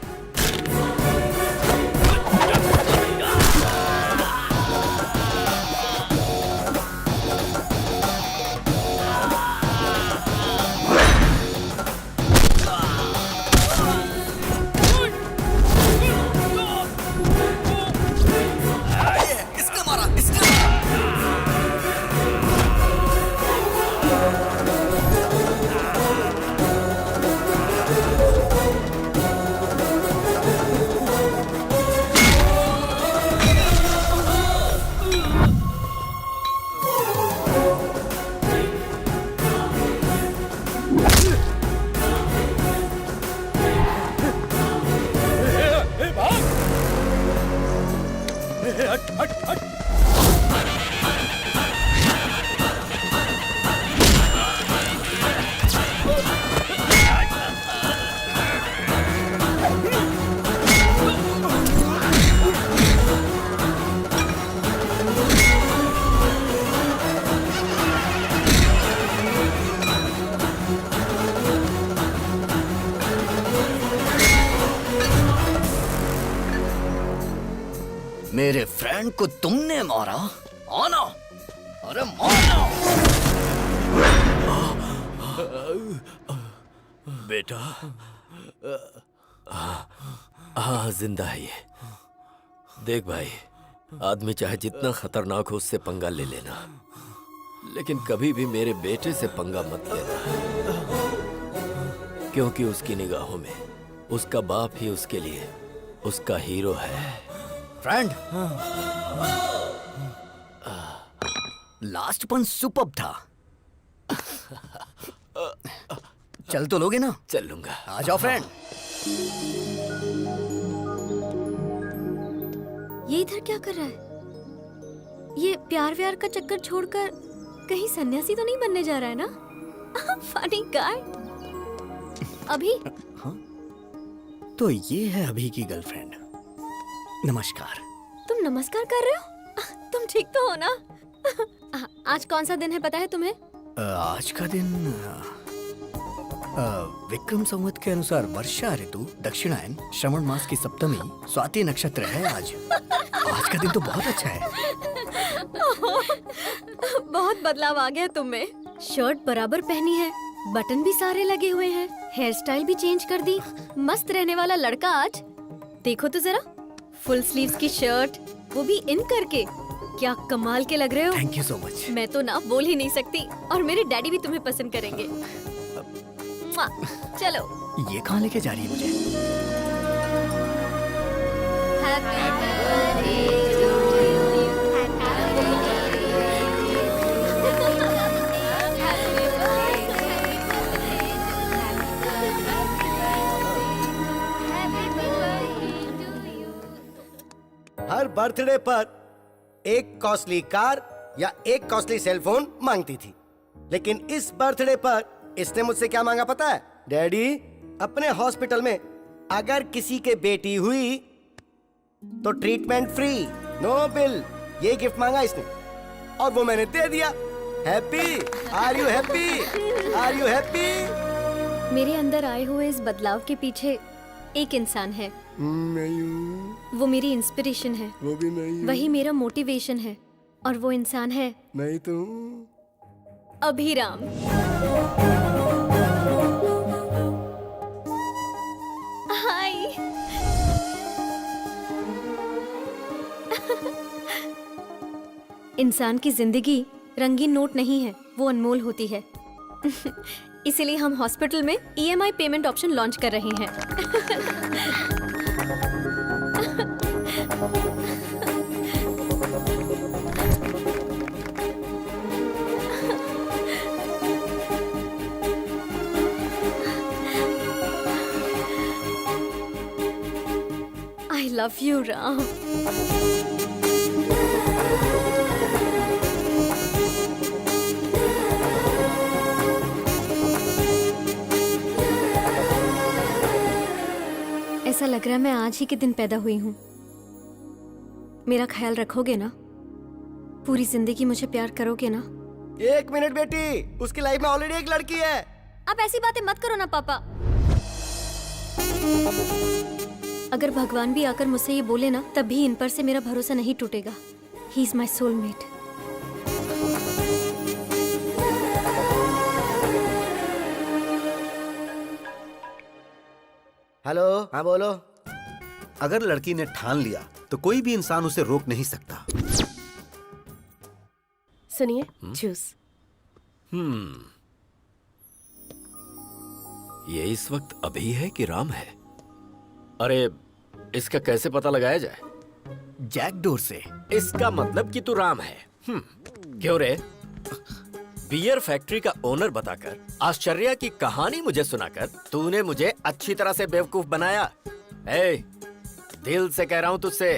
मेरे फ्रेंड को तुमने मारा? आना, अरे मारना।
बेटा, हाँ जिंदा है ये। देख भाई, आदमी चाहे जितना खतरनाक हो उससे पंगा ले लेना, लेकिन कभी भी मेरे बेटे से पंगा मत लेना, क्योंकि उसकी निगाहों में उसका बाप ही उसके लिए उसका हीरो है।
फ्रेंड, लास्ट पन सुपर्ब था। चल तो लोगे ना?
चल लूंगा।
आ जाओ फ्रेंड।
ये इधर क्या कर रहा है? ये प्यार व्यार का चक्कर छोड़कर कहीं सन्यासी तो नहीं बनने जा रहा है ना? Funny guy. अभी
हाँ? तो ये है अभी की गर्लफ्रेंड। नमस्कार।
तुम नमस्कार कर रहे हो? तुम ठीक तो हो ना? आज कौन सा दिन है पता है तुम्हें?
आज का दिन विक्रम संवत के अनुसार वर्षा ऋतु, दक्षिणायन, श्रवण मास की सप्तमी, स्वाति नक्षत्र है आज। आज का दिन तो बहुत अच्छा है।
बहुत बदलाव आ गया तुम में। शर्ट बराबर पहनी है, बटन भी सारे लगे हुए हैं, हेयर स्टाइल भी चेंज कर दी। मस्त रहने वाला लड़का आज। देखो तो जरा, फुल स्लीव्स की शर्ट, वो भी इन करके। क्या कमाल के लग रहे हो।
Thank you so much.
मैं तो ना बोल ही नहीं सकती, और मेरे डैडी भी तुम्हें पसंद करेंगे। चलो।
ये कहाँ लेके जा रही है मुझे?
हर बर्थडे पर एक कॉस्टली कार या एक कॉस्टली सेलफोन मांगती थी, लेकिन इस बर्थडे पर इसने मुझसे क्या मांगा पता है? डैडी, अपने हॉस्पिटल में अगर किसी के बेटी हुई तो ट्रीटमेंट फ्री, नो बिल। ये गिफ्ट मांगा इसने और वो मैंने दे दिया। Happy? Are you happy? Are you happy?
मेरे अंदर आए हुए इस बदलाव के पीछे एक इंसान है।
नहीं हूँ।
वो मेरी इंस्पिरेशन है।
वो भी नहीं।
वही मेरा मोटिवेशन है, और वो इंसान है
नहीं तो
अभिराम। हाय। इंसान की जिंदगी रंगीन नोट नहीं है, वो अनमोल होती है। इसीलिए हम हॉस्पिटल में EMI पेमेंट ऑप्शन लॉन्च कर रहे हैं। I love you, Ram. ऐसा लग रहा है मैं आज ही के दिन पैदा हुई हूँ। मेरा ख्याल रखोगे ना? पूरी जिंदगी मुझे प्यार करोगे ना?
एक मिनट बेटी, उसकी लाइफ में ऑलरेडी एक लड़की है।
आप ऐसी बातें मत करो ना पापा। अगर भगवान भी आकर मुझसे ये बोले ना, तब भी इन पर से मेरा भरोसा नहीं टूटेगा। He is my soulmate.
Hello, हाँ बोलो।
अगर लड़की ने ठान लिया तो कोई भी इंसान उसे रोक नहीं सकता।
सुनिए, जूस।
ये इस वक्त अभी है कि राम है? अरे, इसका कैसे पता लगाया जाए?
जैकडोर से।
इसका मतलब कि तू राम है। क्यों रे? बियर फैक्ट्री का ओनर बताकर, आश्चर्य की कहानी मुझे सुनाकर तूने मुझे अच्छी तरह से बेवकूफ बनाया। ए, दिल से कह रहा हूँ तुझसे,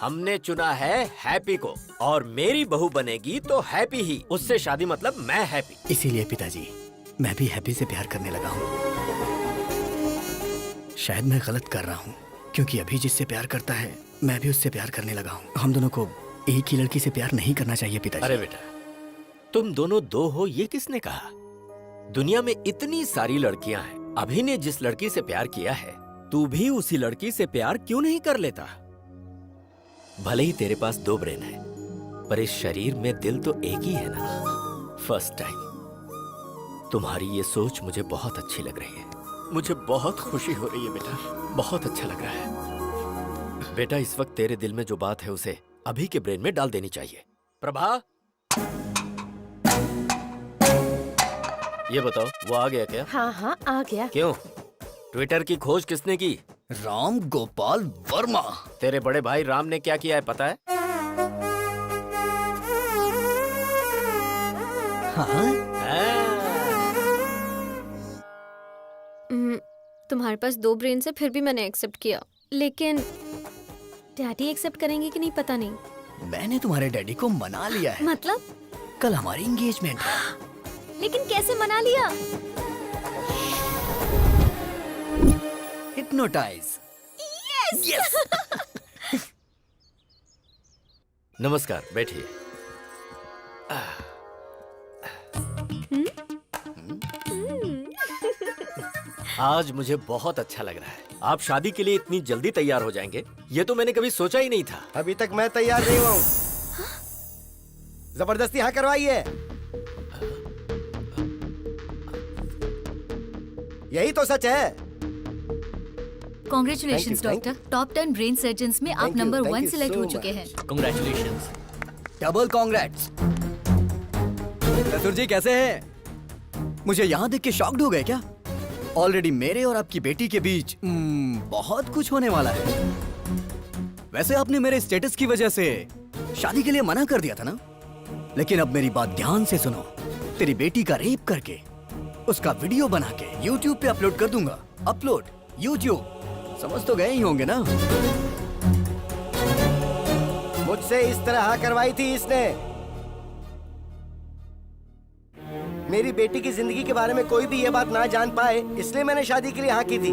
हमने चुना है हैप्पी को, और मेरी बहू बनेगी तो हैप्पी ही। उससे शादी मतलब मैं हैप्पी।
इसीलिए पिताजी, मैं भी हैप्पी से प्यार करने लगा हूँ। शायद मैं गलत कर रहा हूँ, क्योंकि अभी जिससे प्यार करता है मैं भी उससे प्यार करने लगा हूँ। हम दोनों को एक ही लड़की से प्यार नहीं करना चाहिए पिताजी।
अरे बेटा, तुम दोनों दो हो ये किसने कहा? दुनिया में इतनी सारी लड़कियां हैं। अभी ने जिस लड़की से प्यार किया है, तू भी उसी लड़की से प्यार क्यों नहीं कर लेता? भले ही तेरे पास दो ब्रेन है, पर इस शरीर में दिल तो एक ही है ना। फर्स्ट टाइम तुम्हारी ये सोच मुझे बहुत अच्छी लग रही है। मुझे बहुत खुशी हो रही है बेटा, बहुत अच्छा लग रहा है। बेटा, इस वक्त तेरे दिल में जो बात है उसे अभी के ब्रेन में डाल देनी चाहिए। प्रभा, ये बताओ, वो आ गया क्या?
हाँ हाँ, आ गया।
क्यों? ट्विटर की खोज किसने की?
राम गोपाल वर्मा।
तेरे बड़े भाई राम ने क्या किया है पता है?
हाँ?
तुम्हारे पास 2 ब्रेन से फिर भी मैंने एक्सेप्ट किया, लेकिन डैडी एक्सेप्ट करेंगे कि नहीं पता नहीं।
मैंने तुम्हारे डैडी को मना लिया है।
मतलब?
कल हमारी एंगेजमेंट है।
लेकिन कैसे मना लिया?
हिप्नोटाइज।
यस।
नमस्कार, बैठिए। आज मुझे बहुत अच्छा लग रहा है। आप शादी के लिए इतनी जल्दी तैयार हो जाएंगे, ये तो मैंने कभी सोचा ही नहीं था।
अभी तक मैं तैयार नहीं हुआ हूँ। जबरदस्ती हाँ करवाइए। यही तो सच है।
Congratulations doctor, top 10 brain surgeons में आप नंबर 1 सिलेक्ट हो चुके हैं।
Congratulations.
Double congrats. चतुर जी कैसे हैं? मुझे यहाँ देख के शॉक्ड हो गए क्या? ऑलरेडी मेरे और आपकी बेटी के बीच बहुत कुछ होने वाला है। वैसे आपने मेरे स्टेटस की वजह से शादी के लिए मना कर दिया था ना? लेकिन अब मेरी बात ध्यान से सुनो। तेरी बेटी का रेप करके उसका वीडियो बना के YouTube पे अपलोड कर दूंगा। Upload YouTube। समझ तो गए ही होंगे ना?
मुझसे इस तरह हाँ करवाई थी इसने। मेरी बेटी की जिंदगी के बारे में कोई भी ये बात ना जान पाए, इसलिए मैंने शादी के लिए हाँ की थी।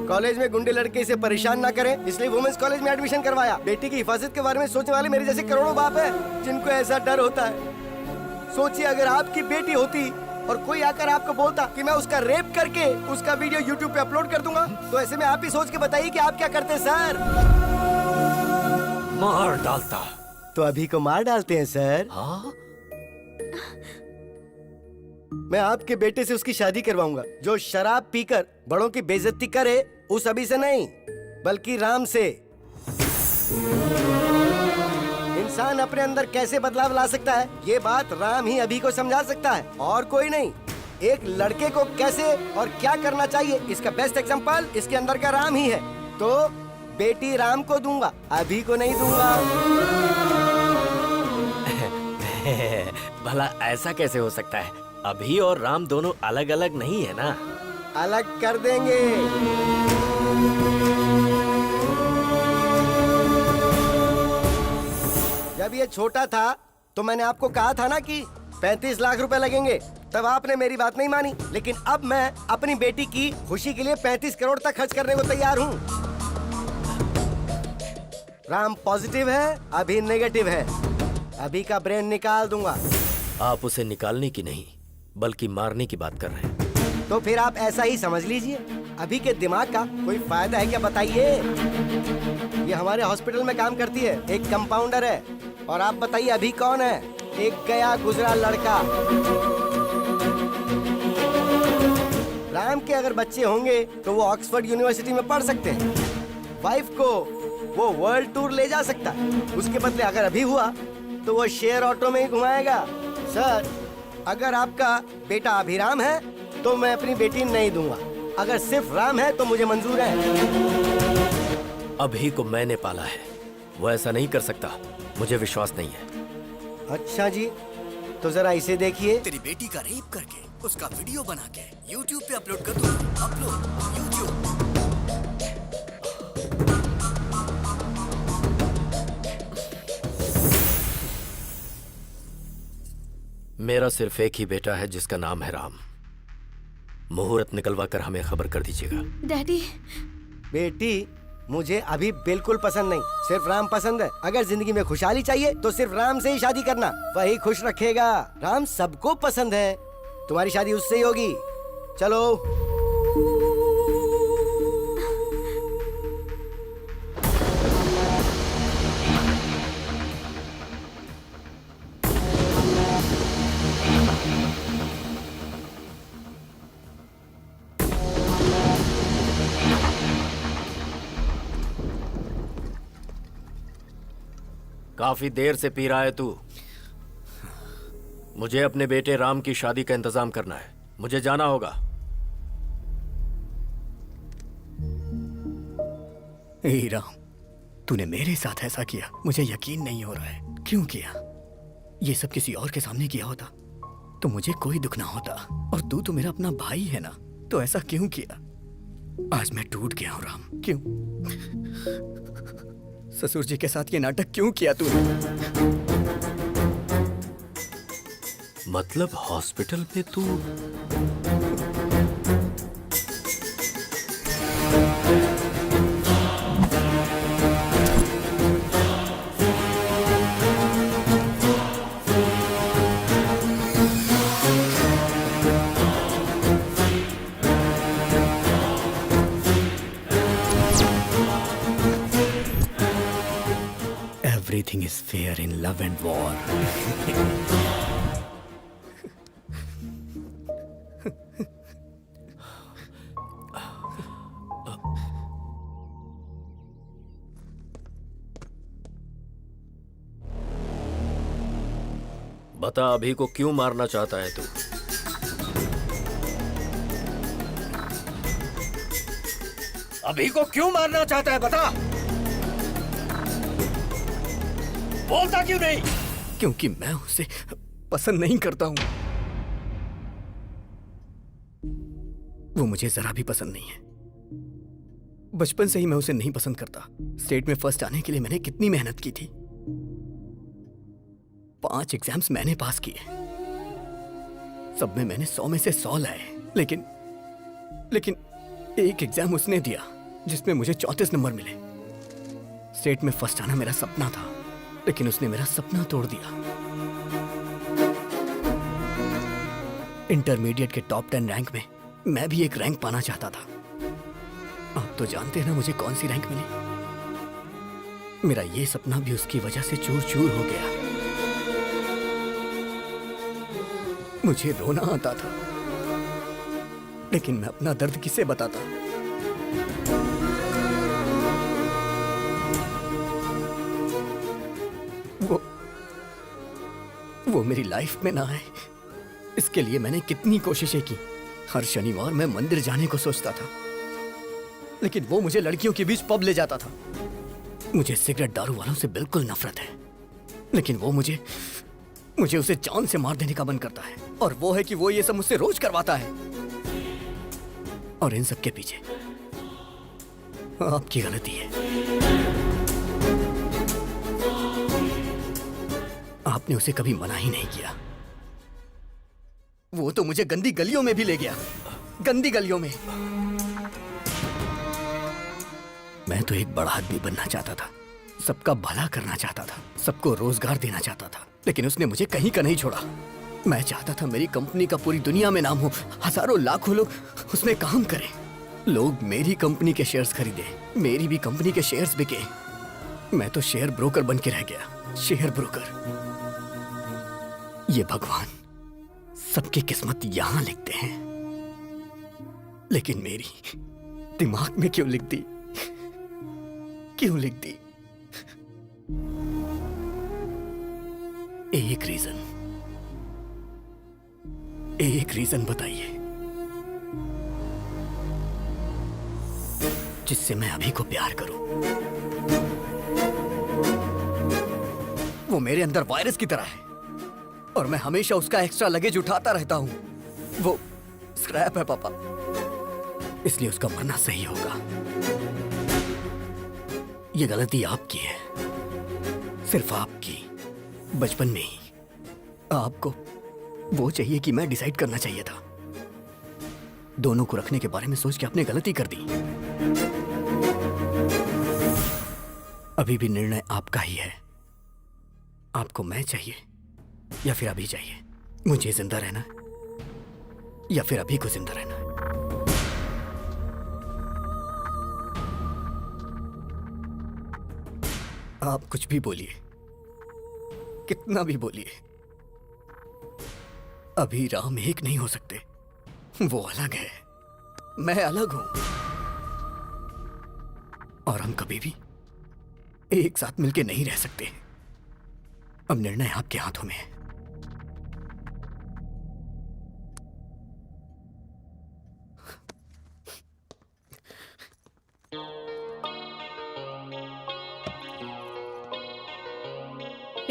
कॉलेज में गुंडे लड़के इसे परेशान ना करें, इसलिए वुमेन्स कॉलेज में एडमिशन करवाया। बेटी की हिफाजत के बारे में सोचने वाले मेरे जैसे करोड़ों बाप हैं, जिनको ऐसा डर होता है। सोचिए अगर आपकी बेटी होती और कोई आकर आपको बोलता कि मैं उसका रेप करके उसका वीडियो YouTube पे अपलोड कर दूंगा, तो ऐसे में आप ही सोच के बताइए कि आप क्या करते सर?
मार डालता।
तो अभी को मार डालते हैं सर?
हाँ?
मैं आपके बेटे से उसकी शादी करवाऊंगा। जो शराब पीकर बड़ों की बेइज्जती करे, उस अभी से नहीं बल्कि राम से। इंसान अपने अंदर कैसे बदलाव ला सकता है, ये बात राम ही अभी को समझा सकता है, और कोई नहीं। एक लड़के को कैसे और क्या करना चाहिए, इसका बेस्ट एग्जांपल इसके अंदर का राम ही है। तो बेटी राम को दूंगा, अभी को नहीं दूंगा।
भला ऐसा कैसे हो सकता है? अभी और राम दोनों अलग अलग नहीं है ना?
अलग कर देंगे। जब ये छोटा था तो मैंने आपको कहा था ना कि 35 लाख रुपए लगेंगे, तब आपने मेरी बात नहीं मानी। लेकिन अब मैं अपनी बेटी की खुशी के लिए 35 करोड़ तक खर्च करने को तैयार हूँ। राम पॉजिटिव है, अभी नेगेटिव है। अभी का ब्रेन निकाल दूंगा।
आप उसे निकालने की नहीं बल्कि मारने की बात कर रहे हैं।
तो फिर आप ऐसा ही समझ लीजिए। अभी के दिमाग का कोई फायदा है क्या बताइए? ये हमारे हॉस्पिटल में काम करती है, एक कंपाउंडर है। और आप बताइए अभी कौन है? एक गया गुजरा लड़का। राम के अगर बच्चे होंगे तो वो ऑक्सफोर्ड यूनिवर्सिटी में पढ़ सकते हैं। वाइफ को वो वर्ल्ड टूर ले जा सकता है। उसके बदले अगर अभी हुआ तो वो शेयर ऑटो में ही घुमाएगा। सर, अगर आपका बेटा अभिराम है तो मैं अपनी बेटी नहीं दूंगा। अगर सिर्फ राम है तो मुझे मंजूर है।
अभी को मैंने पाला है, वो ऐसा नहीं कर सकता। मुझे विश्वास नहीं है।
अच्छा जी, तो जरा इसे देखिए।
तेरी बेटी का रेप करके उसका वीडियो बना के YouTube पे अपलोड कर दूंगा। Upload YouTube।
मेरा सिर्फ एक ही बेटा है जिसका नाम है राम। मुहूर्त निकलवा कर हमें खबर कर दीजिएगा।
डैडी।
बेटी मुझे अभी बिल्कुल पसंद नहीं, सिर्फ राम पसंद है। अगर जिंदगी में खुशहाली चाहिए तो सिर्फ राम से ही शादी करना, वही खुश रखेगा। राम सबको पसंद है, तुम्हारी शादी उससे ही होगी। चलो।
काफी देर से पी रहा है तू। मुझे अपने बेटे राम की शादी का इंतजाम करना है। मुझे जाना होगा।
ए राम, तूने मेरे साथ ऐसा किया, मुझे यकीन नहीं हो रहा है। क्यों किया? ये सब किसी और के सामने किया होता तो मुझे कोई दुख ना होता। और तू तो मेरा अपना भाई है ना, तो ऐसा क्यों किया? आज मैं टूट गया हूं राम। क्यों? ससुर जी के साथ ये नाटक क्यों किया तूने?
मतलब हॉस्पिटल में तू
Everything is fair in love and war.
बता अभी को क्यों मारना चाहता है तू?
अभी को क्यों मारना चाहता है बता। बोलता क्यों नहीं? क्योंकि मैं उसे पसंद नहीं करता हूं। वो मुझे जरा भी पसंद नहीं है। बचपन से ही मैं उसे नहीं पसंद करता। स्टेट में फर्स्ट आने के लिए मैंने कितनी मेहनत की थी। 5 एग्जाम्स मैंने पास किए, सब में मैंने 100 में से 100 लाए। लेकिन एक एग्जाम उसने दिया जिसमें मुझे 34 नंबर मिले। स्टेट में फर्स्ट आना मेरा सपना था, लेकिन उसने मेरा सपना तोड़ दिया। इंटरमीडिएट के टॉप 10 रैंक में मैं भी एक रैंक पाना चाहता था। आप तो जानते हैं ना मुझे कौन सी रैंक मिली। मेरा ये सपना भी उसकी वजह से चूर चूर हो गया। मुझे रोना आता था, लेकिन मैं अपना दर्द किसे बताता? वो मेरी लाइफ में ना आए, इसके लिए मैंने कितनी कोशिशें की। हर शनिवार मैं मंदिर जाने को सोचता था, लेकिन वो मुझे लड़कियों के बीच पब ले जाता था। मुझे सिगरेट दारू वालों से बिल्कुल नफरत है, लेकिन वो मुझे उसे जान से मार देने का मन करता है। और वो है कि वो ये सब मुझसे रोज करवाता है। और इन सब के पीछे आपकी गलती है। आपने उसे कभी मना ही नहीं किया। वो तो मुझे गंदी गलियों में भी ले गया, गंदी गलियों में। मैं तो एक बड़ा आदमी बनना चाहता था, सबका भला करना चाहता था, सबको रोजगार देना चाहता था, लेकिन उसने मुझे कहीं का नहीं छोड़ा। मैं चाहता था मेरी कंपनी का पूरी दुनिया में नाम हो, हजारों लाखों लोग उसमें काम करें, लोग मेरी कंपनी के शेयर्स खरीदे, मेरी भी कंपनी के शेयर्स बिके। मैं तो शेयर ब्रोकर बन के रह गया, शेयर ब्रोकर। ये भगवान सबकी किस्मत यहां लिखते हैं, लेकिन मेरी दिमाग में क्यों लिख दी? क्यों लिख दी? एक रीजन बताइए जिससे मैं अभी को प्यार करूं। वो मेरे अंदर वायरस की तरह है और मैं हमेशा उसका एक्स्ट्रा लगेज उठाता रहता हूं। वो स्क्रैप है पापा, इसलिए उसका मरना सही होगा। ये गलती आपकी है, सिर्फ आपकी। बचपन में ही आपको वो चाहिए कि मैं डिसाइड करना चाहिए था। दोनों को रखने के बारे में सोच के आपने गलती कर दी। अभी भी निर्णय आपका ही है। आपको मैं चाहिए या फिर अभी चाहिए? मुझे जिंदा रहना या फिर अभी को जिंदा रहना? आप कुछ भी बोलिए, कितना भी बोलिए, अभी राम एक नहीं हो सकते। वो अलग है, मैं अलग हूं, और हम कभी भी एक साथ मिलके नहीं रह सकते। अब निर्णय आपके हाथों में है।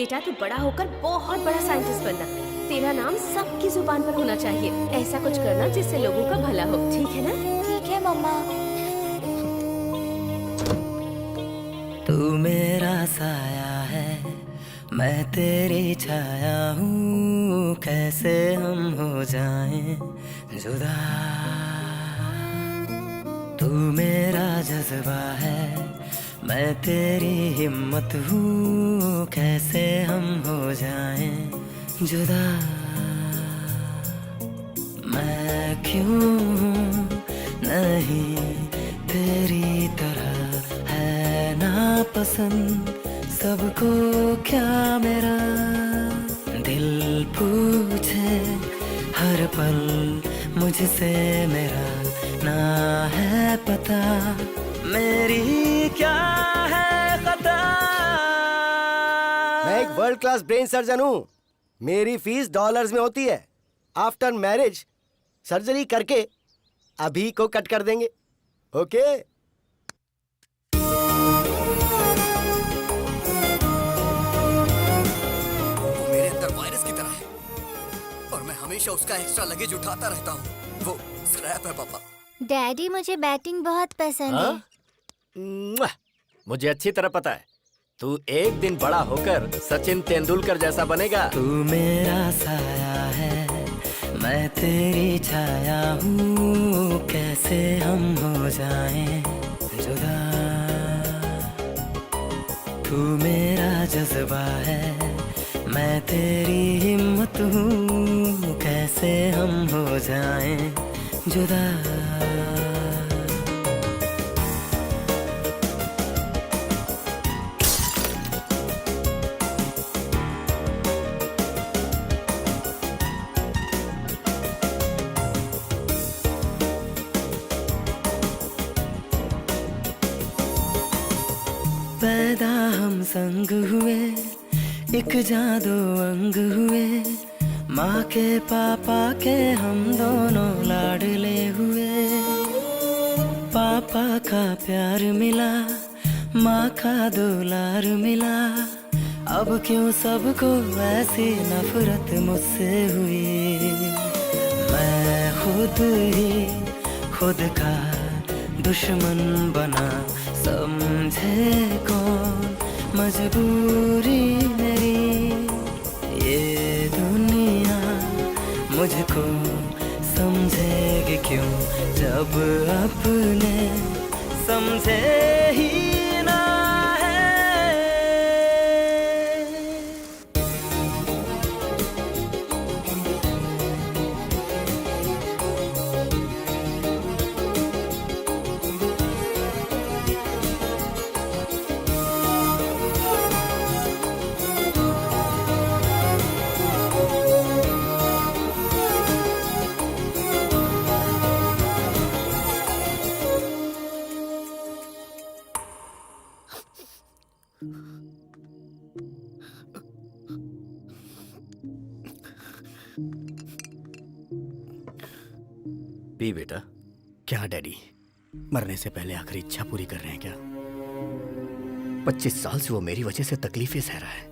बेटा तू बड़ा होकर बहुत बड़ा साइंटिस्ट बनना। तेरा नाम सबकी जुबान पर होना चाहिए। ऐसा कुछ करना जिससे लोगों का भला हो, ठीक है ना?
ठीक है मम्मा।
तू मेरा साया है, मैं तेरी छाया हूँ, कैसे हम हो जाएं जुदा। तू मेरा जज्बा है, मैं तेरी हिम्मत हूँ, कैसे हम हो जाएं जुदा। मैं क्यों हूँ नहीं तेरी तरह, है ना पसंद सबको क्या मेरा। दिल पूछे हर पल मुझसे मेरा, ना है पता मेरी क्या है खता।
मैं एक वर्ल्ड क्लास ब्रेन सर्जन हूँ। मेरी फीस डॉलर्स में होती है। आफ्टर मैरिज सर्जरी करके अभी को कट कर देंगे। ओके?
वो मेरे अंदर वायरस की तरह है और मैं हमेशा उसका एक्स्ट्रा लगेज उठाता रहता हूँ। वो स्क्रैप है पापा।
डैडी मुझे बैटिंग बहुत पसंद है।
मुआ! मुझे अच्छी तरह पता है तू एक दिन बड़ा होकर सचिन तेंदुलकर जैसा बनेगा।
तू मेरा साया है, मैं तेरी छाया हूँ, कैसे हम हो जाएं जुदा। तू मेरा जज्बा है, मैं तेरी हिम्मत हूँ, कैसे हम हो जाएं जुदा। पैदा हम संग हुए, एक जादू अंग हुए, माँ के पापा के हम दोनों लाडले हुए। पापा का प्यार मिला, माँ का दुलार मिला, अब क्यों सबको ऐसी नफरत मुझसे हुई। मैं खुद ही खुद का दुश्मन बना, समझे कौन मजबूरी मेरी। ये दुनिया मुझको समझेगी क्यों, जब अपने समझे ही ना है।
पी बेटा।
क्या डैडी, मरने से पहले आखिरी इच्छा पूरी कर रहे हैं क्या? 25 साल से वो मेरी वजह से तकलीफें सह रहा है।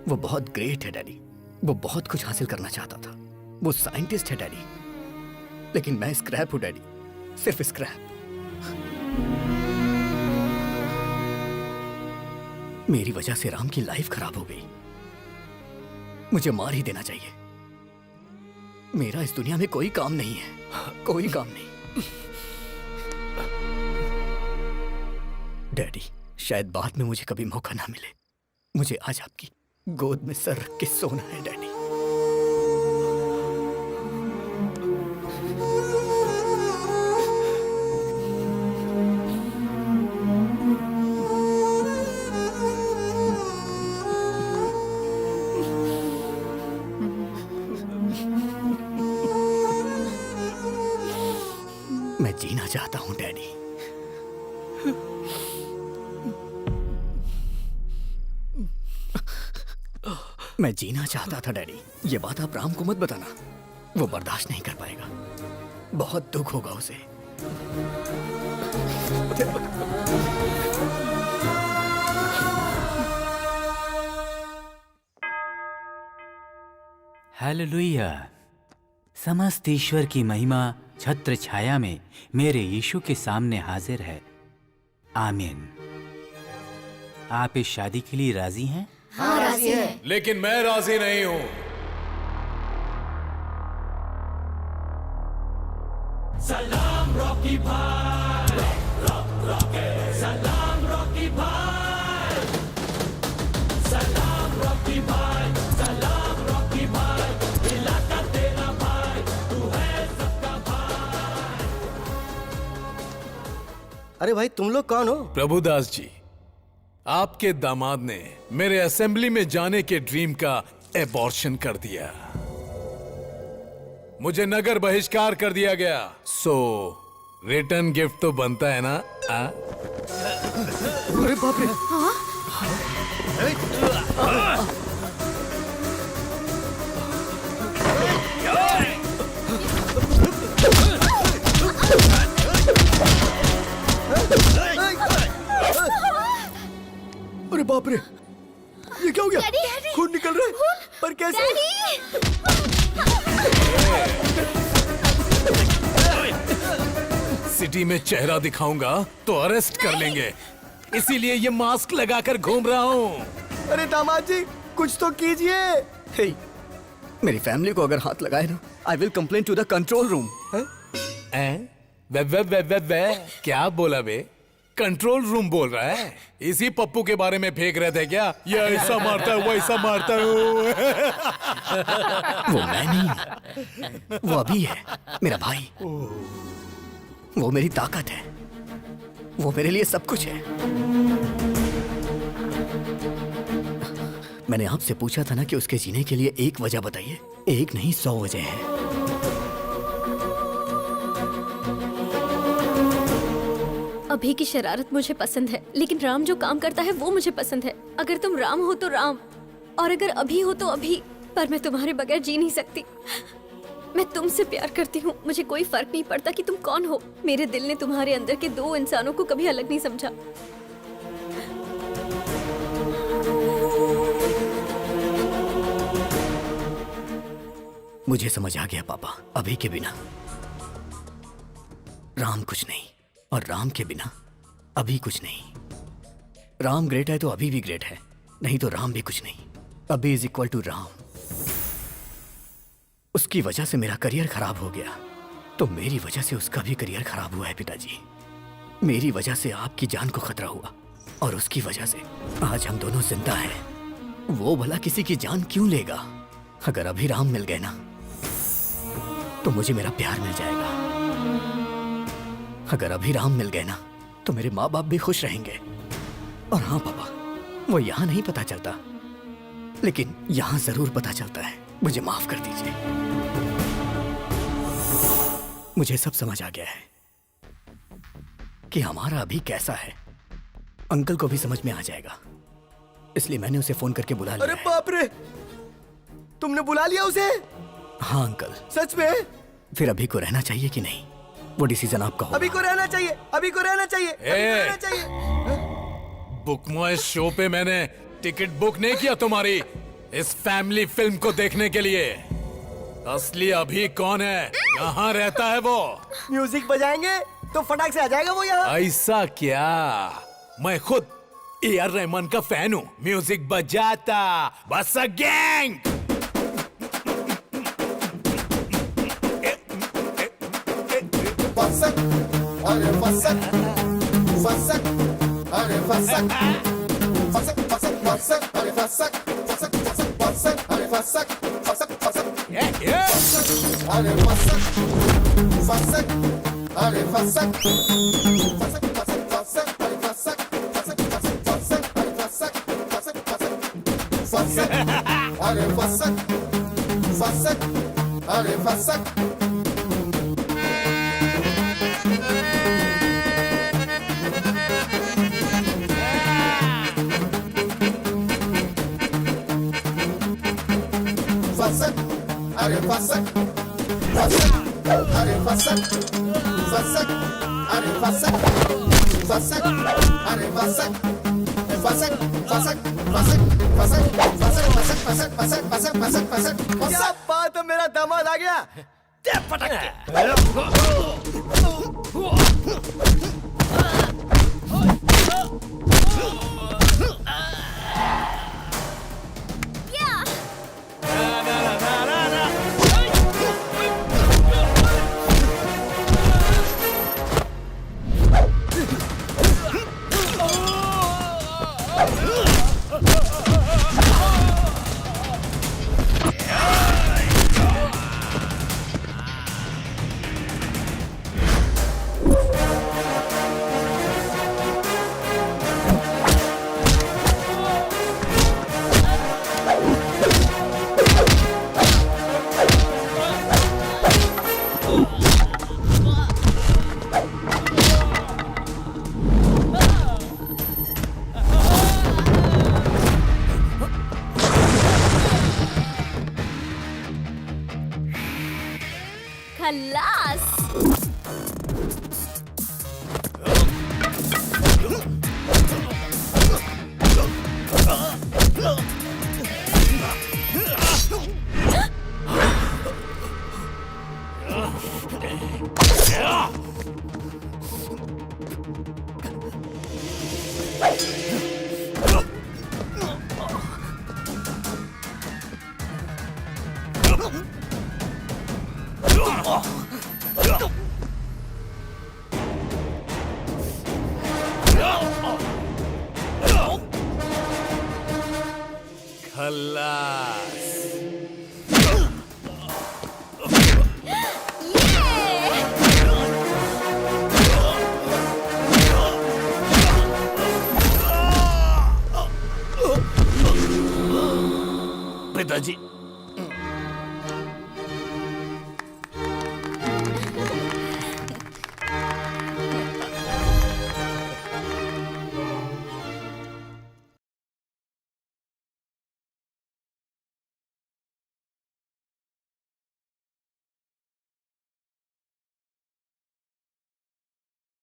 वो बहुत ग्रेट है डैडी, वो बहुत कुछ हासिल करना चाहता था, वो साइंटिस्ट है डैडी, लेकिन मैं स्क्रैप हूं डैडी, सिर्फ स्क्रैप। मेरी वजह से राम की लाइफ खराब हो गई। मुझे मार ही देना चाहिए। मेरा इस दुनिया में कोई काम नहीं है, कोई काम नहीं। डैडी, शायद बाद में मुझे कभी मौका ना मिले। मुझे आज आपकी गोद में सर रख के सोना है डैडी। मैं जीना चाहता हूं डैडी। मैं जीना चाहता था डैडी। ये बात आप राम को मत बताना, वो बर्दाश्त नहीं कर पाएगा, बहुत दुख होगा उसे।
हालेलुया। समस्त ईश्वर की महिमा छत्र छाया में मेरे यीशु के सामने हाजिर है। आमीन। आप इस शादी के लिए राजी हैं?
हाँ, राजी हैं। लेकिन मैं राजी नहीं हूँ।
सलाम रॉकी भाई, सलाम रॉकी भाई, सलाम रॉकी भाई, सलाम रॉकी भाई, इलाका तेरा भाई, तू है सबका भाई।
अरे भाई तुम लोग कौन हो?
प्रभुदास जी, आपके दामाद ने मेरे असेंबली में जाने के ड्रीम का एबॉर्शन कर दिया। मुझे नगर बहिष्कार कर दिया गया। सो रिटर्न गिफ्ट तो बनता है ना?
अरे बाप रे! अरे बाप रे! ये क्या हो गया? खून निकल रहा है। पर कैसे?
सिटी में चेहरा दिखाऊंगा तो अरेस्ट कर लेंगे, इसीलिए ये मास्क लगाकर घूम रहा हूँ।
अरे दामाद जी कुछ तो कीजिए।
हे, मेरी फैमिली को अगर हाथ लगाए ना, I will complain to the control room.
वे क्या बोला बे? कंट्रोल रूम बोल रहा है? इसी पप्पू के बारे में फेंक रहे थे क्या? ये ऐसा मारता है, वैसा मारता है।
वो मैं नहीं, वो अभी है, मेरा भाई। वो मेरी ताकत है, वो मेरे लिए सब कुछ है। मैंने आपसे पूछा था ना कि उसके जीने के लिए एक वजह बताइए। एक नहीं 100 वजह है।
अभी की शरारत मुझे पसंद है, लेकिन राम जो काम करता है वो मुझे पसंद है। अगर तुम राम हो तो राम, और अगर अभी हो तो अभी। पर मैं तुम्हारे बगैर जी नहीं सकती। मैं तुमसे प्यार करती हूँ। मुझे कोई फर्क नहीं पड़ता कि तुम कौन हो। मेरे दिल ने तुम्हारे अंदर के 2 इंसानों को कभी अलग नहीं समझा।
मुझे समझ आ गया पापा, अभी के बिना राम कुछ नहीं, और राम के बिना अभी कुछ नहीं। राम ग्रेट है तो अभी भी ग्रेट है, नहीं तो राम भी कुछ नहीं। अभी इज इक्वल टू राम। उसकी वजह से मेरा करियर खराब हो गया, तो मेरी वजह से उसका भी करियर खराब हुआ है पिताजी। मेरी वजह से आपकी जान को खतरा हुआ, और उसकी वजह से आज हम दोनों जिंदा हैं। वो भला किसी की जान क्यों लेगा? अगर अभी राम मिल गए ना, तो मुझे मेरा प्यार मिल जाएगा। अगर अभी राम मिल गए ना, तो मेरे माँ बाप भी खुश रहेंगे। और हाँ पापा, वो यहाँ नहीं पता चलता, लेकिन यहाँ जरूर पता चलता है। मुझे माफ कर दीजिए। मुझे सब समझ आ गया है कि हमारा अभी कैसा है। अंकल को भी समझ में आ जाएगा, इसलिए मैंने उसे फोन करके बुला लिया।
अरे बाप रे! तुमने बुला लिया उसे?
हाँ अंकल।
सच में?
फिर अभी को रहना चाहिए कि नहीं, वो डिसीजन आपका होगा।
अभी को रहना चाहिए, अभी को रहना चाहिए, अभी को रहना चाहिए।
बुक माय शो पे मैंने टिकट बुक नहीं किया तुम्हारी इस फैमिली फिल्म को देखने के लिए। असली अभी कौन है? कहाँ रहता है वो?
म्यूजिक बजाएंगे तो फटाक से आ जाएगा वो यहाँ।
ऐसा क्या? मैं खुद AR रहमान का फैन हूँ। म्यूजिक बजाता बस अ गैंग।
अरे फसक, फसक, अरे फसक, फसक, फसक, फसक, अरे फसक, फसक, फसक, फसक, अरे फसक, फसक, फसक, अरे फसक, फसक, अरे फसक, फसक, फसक, फसक, अरे फसक, फसक, फसक, फसक, अरे फसक, फसक, फसक, फसक, अरे फसक, फसक, अरे Phasak. Fassak, are fassak, fassak, are fassak, fassak, are fassak, fassak, are fassak,
क्या बात है, मेरा दामाद आ गया।
खल्लास।
खल्लास।
पिताजी